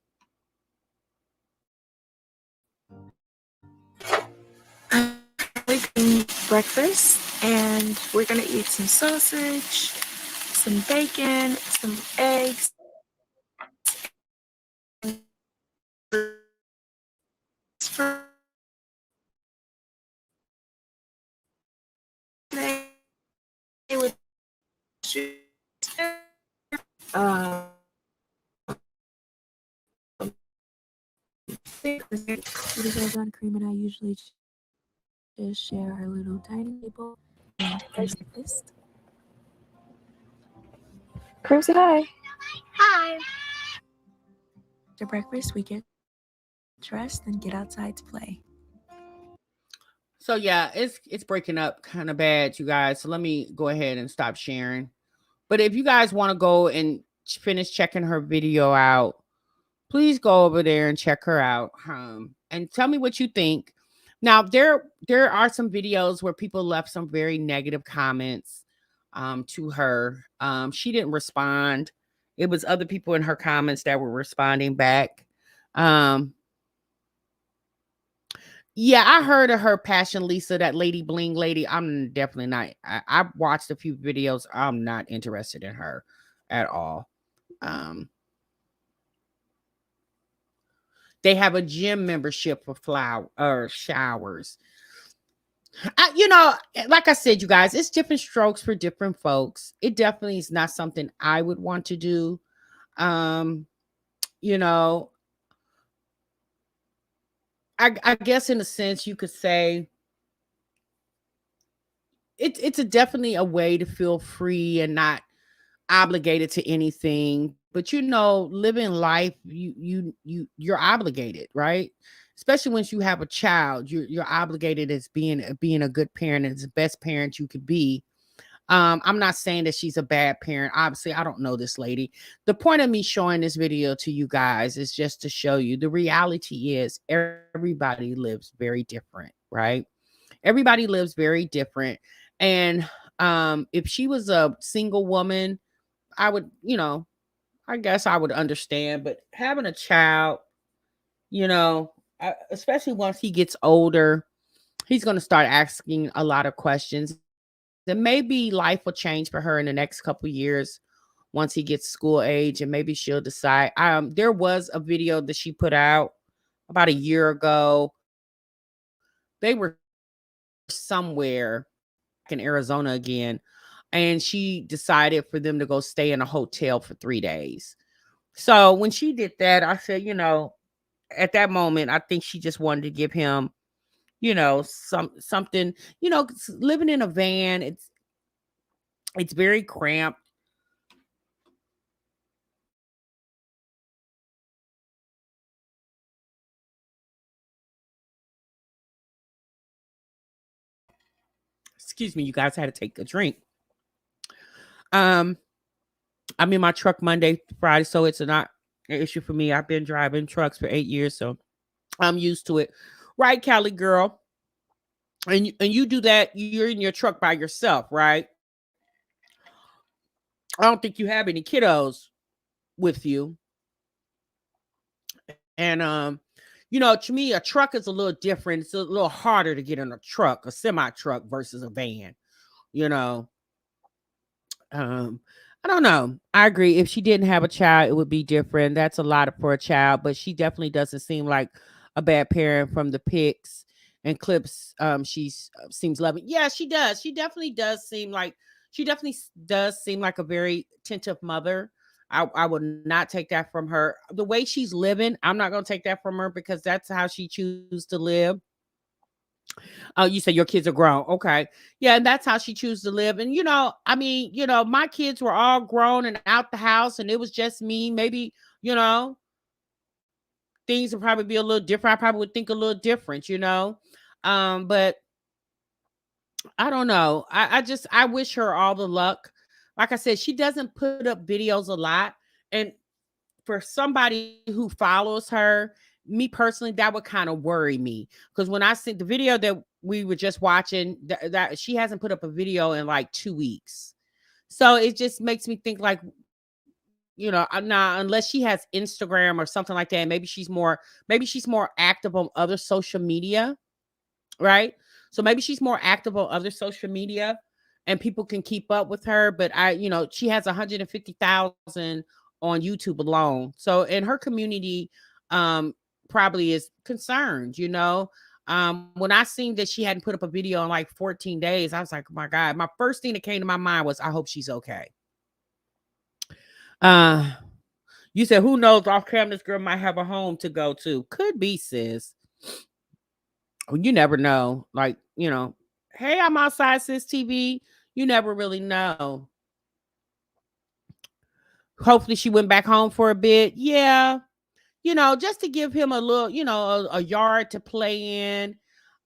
Making breakfast, and we're gonna eat some sausage, some bacon, some eggs, with uh, on cream, and I usually just share our little tiny table and breakfast. Cream, say hi.
Hi.
After breakfast, we get dressed and get outside to play.
So yeah, it's breaking up kind of bad, you guys. So let me go ahead and stop sharing. But if you guys want to go and finish checking her video out, please go over there and check her out. And tell me what you think. Now there are some videos where people left some very negative comments to her. She didn't respond. It was other people in her comments that were responding back. Yeah, I heard of her, Passion Lisa, that Lady Bling lady. I'm definitely not. I've watched a few videos. I'm not interested in her at all. They have a gym membership for flower or showers. Like I said, you guys, it's different strokes for different folks. It definitely is not something I would want to do. Um, you know, I guess in a sense you could say it's definitely a way to feel free and not obligated to anything. But living life, you're obligated, right? Especially once you have a child, you're obligated as being a good parent, as the best parent you could be. I'm not saying that she's a bad parent. Obviously, I don't know this lady. The point of me showing this video to you guys is just to show you the reality is everybody lives very different, right? Everybody lives very different. And if she was a single woman, I would, I guess I would understand. But having a child, especially once he gets older, he's going to start asking a lot of questions. And maybe life will change for her in the next couple years once he gets school age, and maybe she'll decide. There was a video that she put out about a year ago. They were somewhere in Arizona again, and she decided for them to go stay in a hotel for 3 days. So when she did that, I said, at that moment, I think she just wanted to give him, something, 'cause living in a van, it's very cramped. Excuse me, you guys, had to take a drink. I'm in my truck Monday to Friday, so it's not an issue for me. I've been driving trucks for 8 years, so I'm used to it. Right, Cali girl? And you do that, you're in your truck by yourself, right? I don't think you have any kiddos with you. And to me, a truck is a little different. It's a little harder to get in a truck, a semi truck versus a van, you know. Um, I don't know. I agree. If she didn't have a child, it would be different. That's a lot for a child, but she definitely doesn't seem like a bad parent from the pics and clips. She seems loving. Yeah, she does. She definitely does seem like a very attentive mother. I would not take that from her. The way she's living, I'm not going to take that from her because that's how she chooses to live. You said your kids are grown. Okay. Yeah, and that's how she chooses to live. And I mean, my kids were all grown and out the house and it was just me. Maybe, things would probably be a little different. I probably would think a little different. But I don't know. I wish her all the luck. Like I said, she doesn't put up videos a lot. And for somebody who follows her, me personally, that would kind of worry me. Because when I sent the video that we were just watching, that she hasn't put up a video in like 2 weeks. So it just makes me think like, now unless she has Instagram or something like that, maybe she's more active on other social media, right? So maybe she's more active on other social media and people can keep up with her. But she has 150,000 on YouTube alone. So in her community, probably is concerned. When I seen that she hadn't put up a video in like 14 days, I was like, oh my God. My first thing that came to my mind was, I hope she's okay. You said, who knows, off camera, this girl might have a home to go to. Could be, sis. You never know. Like, hey, I'm outside, sis TV. You never really know. Hopefully she went back home for a bit. Yeah. Just to give him a little, a yard to play in.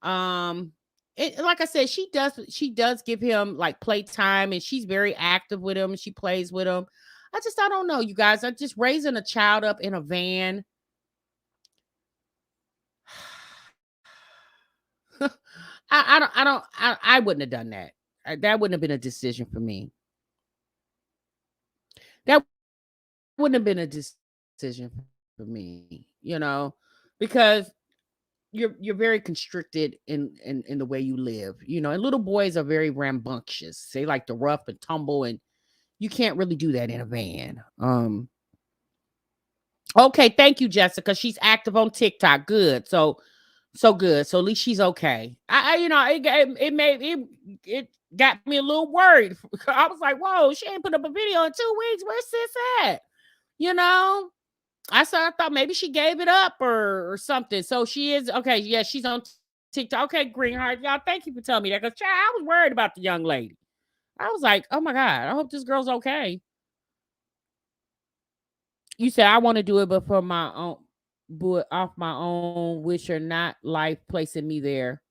Like I said, she does give him like playtime and she's very active with him. She plays with him. I don't know, you guys. I'm just raising a child up in a van. I wouldn't have done that. That wouldn't have been a decision for me. That wouldn't have been a decision for me, because you're very constricted in the way you live, and little boys are very rambunctious. They like to rough and tumble, and you can't really do that in a van. Okay, thank you, Jessica. She's active on TikTok. Good. So good. So at least she's okay. It got me a little worried. I was like, whoa, she ain't put up a video in 2 weeks. Where's sis at? I thought maybe she gave it up or something. So she is okay. Yeah, she's on TikTok. Okay, Greenheart. Y'all, thank you for telling me that. Because I was worried about the young lady. I was like, oh my God, I hope this girl's okay. You said I want to do it, but for my own, but off my own, which are not life placing me there.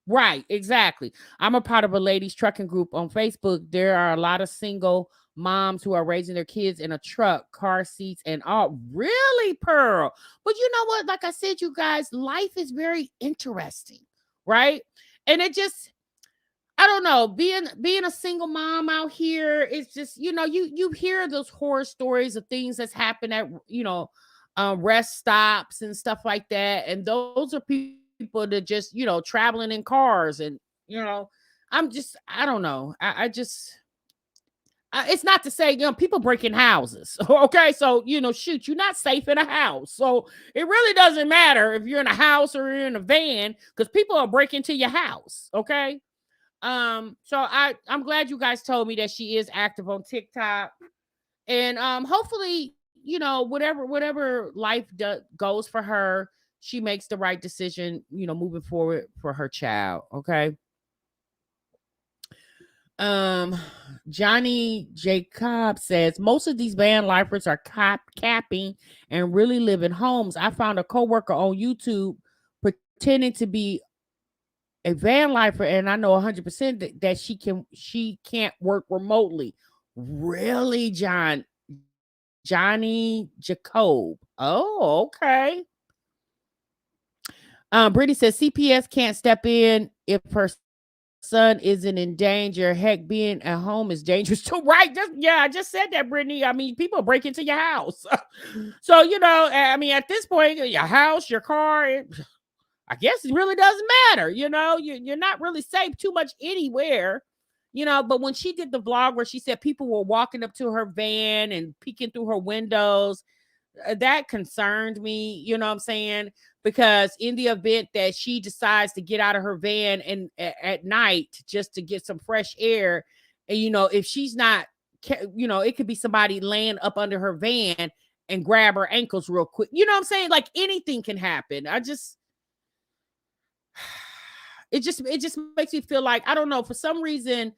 Right, exactly. I'm a part of a ladies trucking group on Facebook. There are a lot of single moms who are raising their kids in a truck, car seats, and all. Really, Pearl? But you know what? Like I said, you guys, life is very interesting, right? And it just, I don't know, being a single mom out here, it's just, you hear those horror stories of things that's happened at, rest stops and stuff like that. And those are people that just, traveling in cars and, I don't know. I just, it's not to say, people breaking houses. Okay. So, shoot, you're not safe in a house. So it really doesn't matter if you're in a house or you're in a van because people are breaking into your house. Okay. So I'm glad you guys told me that she is active on TikTok. And hopefully, whatever life goes for her, she makes the right decision, moving forward for her child. Okay. Johnny Jacob says most of these van lifers are capping and really live in homes. I found a coworker on YouTube pretending to be a van lifer, and I know 100% that she can't work remotely. Really, Johnny Jacob. Oh, okay. Brittany says CPS can't step in if her son isn't in danger. Heck, being at home is dangerous too. Right? I just said that, Brittany. I mean, people break into your house. So, I mean, at this point, your house, your car, I guess it really doesn't matter. You're not really safe too much anywhere. But when she did the vlog where she said people were walking up to her van and peeking through her windows, that concerned me, you know what I'm saying? Because in the event that she decides to get out of her van and at night just to get some fresh air, and if she's not you know, it could be somebody laying up under her van and grab her ankles real quick. You know what I'm saying? Like anything can happen. It just makes me feel like, I don't know, for some reason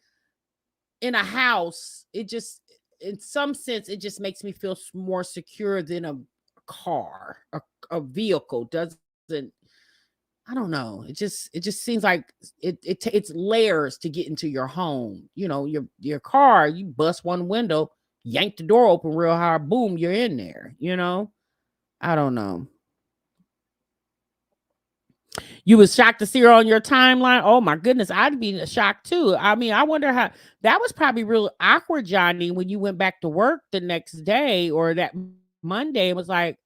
in a house, it just, in some sense, it just makes me feel more secure than a car, a vehicle doesn't. I don't know. It just seems like it's layers to get into your home. You know, your car, you bust one window, yank the door open real hard, boom, you're in there, you know? I don't know. You was shocked to see her on your timeline. Oh my goodness, I'd be shocked too. I mean, I wonder how that was probably real awkward, Johnny, when you went back to work the next day or that Monday. It was like,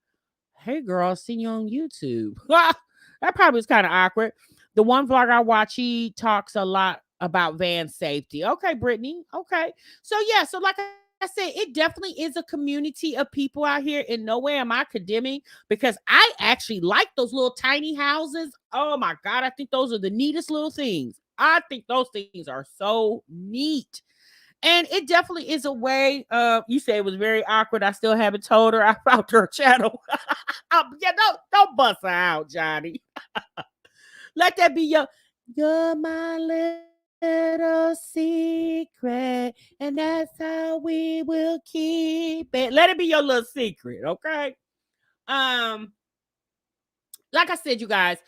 hey girl, I seen you on YouTube. That probably was kind of awkward. The one vlog I watch, he talks a lot about van safety. Okay, Brittany. Okay. So yeah, so like I said, it definitely is a community of people out here. In no way am I condemning, because I actually like those little tiny houses. Oh my God, I think those are the neatest little things. I think those things are so neat. And it definitely is a way. You say it was very awkward. I still haven't told her I found her channel. Yeah, don't bust her out, Johnny. Let that be you're my little secret, and that's how we will keep it. Let it be your little secret, okay? Like I said, you guys,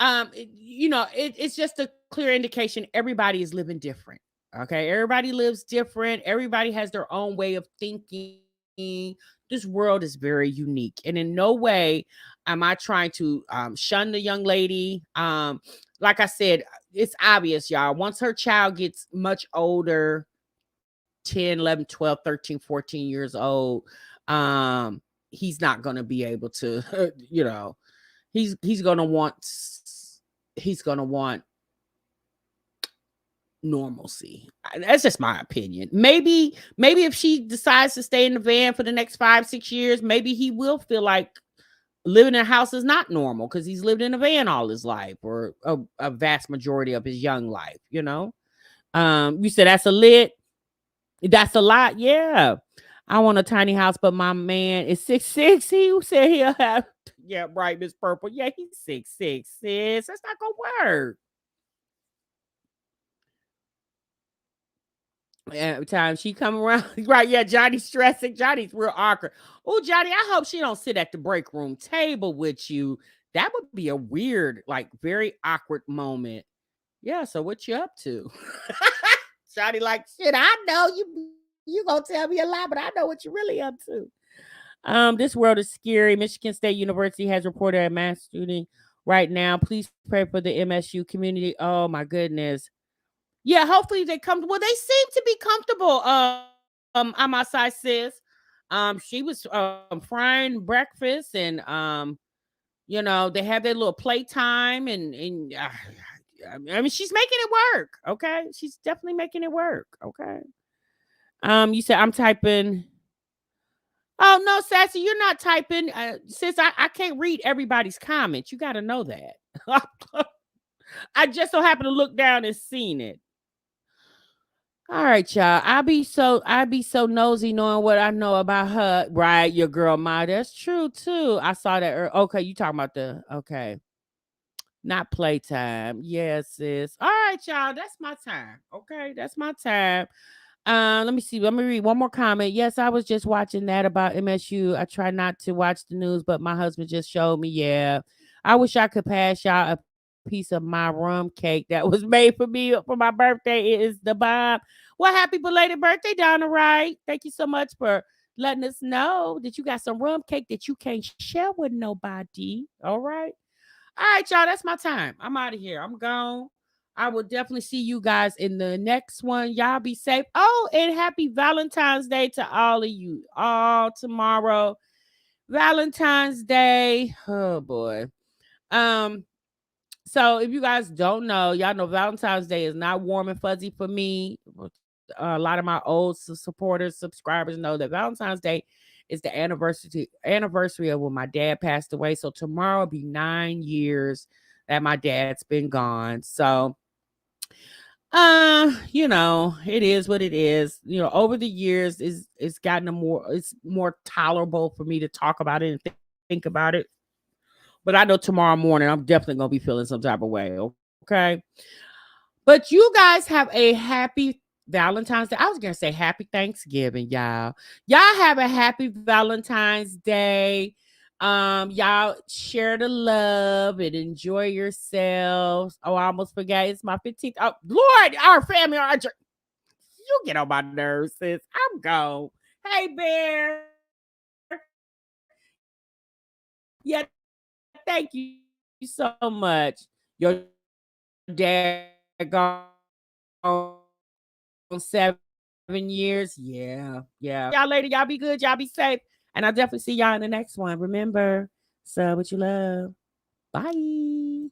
it's just a clear indication everybody is living different. Okay, everybody lives different. Everybody has their own way of thinking. This world is very unique, and in no way am I trying to shun the young lady. Like I said, it's obvious, y'all. Once her child gets much older, 10, 11, 12, 13, 14 years old, he's not going to be able to, he's going to want normalcy. That's just my opinion. Maybe if she decides to stay in the van for the next 5-6 years, maybe he will feel like living in a house is not normal because he's lived in a van all his life, or a vast majority of his young life, you know. You said that's a lot. Yeah. I want a tiny house, but my man is 6'6". He said he'll have, yeah, right, Miss Purple. Yeah, he's 6'6", sis. That's not gonna work. Every time she come around, right? Yeah, Johnny's stressing. Johnny's real awkward. Oh, Johnny, I hope she don't sit at the break room table with you. That would be a weird, like, very awkward moment. Yeah. So what you up to? Johnny, like, shit. I know you gonna tell me a lot, but I know what you're really up to. This world is scary. Michigan State University has reported a mass shooting right now. Please pray for the MSU community. Oh my goodness. Yeah, hopefully they come. Well, they seem to be comfortable. On my side, sis. She was frying breakfast, and they have their little playtime, and I mean, she's making it work. Okay, she's definitely making it work. Okay. You said I'm typing. Oh no, Sassy, you're not typing. Sis, I can't read everybody's comments. You got to know that. I just so happened to look down and seen it. All right, y'all. I be so nosy knowing what I know about her. Right, your girl Ma. That's true too. I saw that. Okay, you talking about okay. Not playtime. Yes, sis. All right, y'all. That's my time. Okay, that's my time. Let me see. Let me read one more comment. Yes, I was just watching that about MSU. I try not to watch the news, but my husband just showed me. Yeah. I wish I could pass y'all a piece of my rum cake that was made for me for my birthday. It is the bomb. Well, happy belated birthday, Donna Wright. Thank you so much for letting us know that you got some rum cake that you can't share with nobody. All right. All right, y'all. That's my time. I'm out of here. I'm gone. I will definitely see you guys in the next one. Y'all be safe. Oh, and happy Valentine's Day to all of you. All tomorrow. Valentine's Day. Oh boy. So if you guys don't know, y'all know Valentine's Day is not warm and fuzzy for me. A lot of my old supporters, subscribers know that Valentine's Day is the anniversary of when my dad passed away. So tomorrow will be 9 years that my dad's been gone. So It is what it is. Over the years it's gotten it's more tolerable for me to talk about it and think about it. But I know tomorrow morning I'm definitely gonna be feeling some type of way. Okay. But you guys have a happy Valentine's Day. I was gonna say happy Thanksgiving, y'all. Y'all have a happy Valentine's Day. Y'all share the love and enjoy yourselves. Oh, I almost forgot it's my 15th. Oh, Lord, our family are you get on my nerves, sis. I'm gone. Hey, Bear. Yeah, thank you so much. Your dad gone 7 years. Yeah, yeah. Y'all later. Y'all be good. Y'all be safe. And I'll definitely see y'all in the next one. Remember, sub what you love. Bye.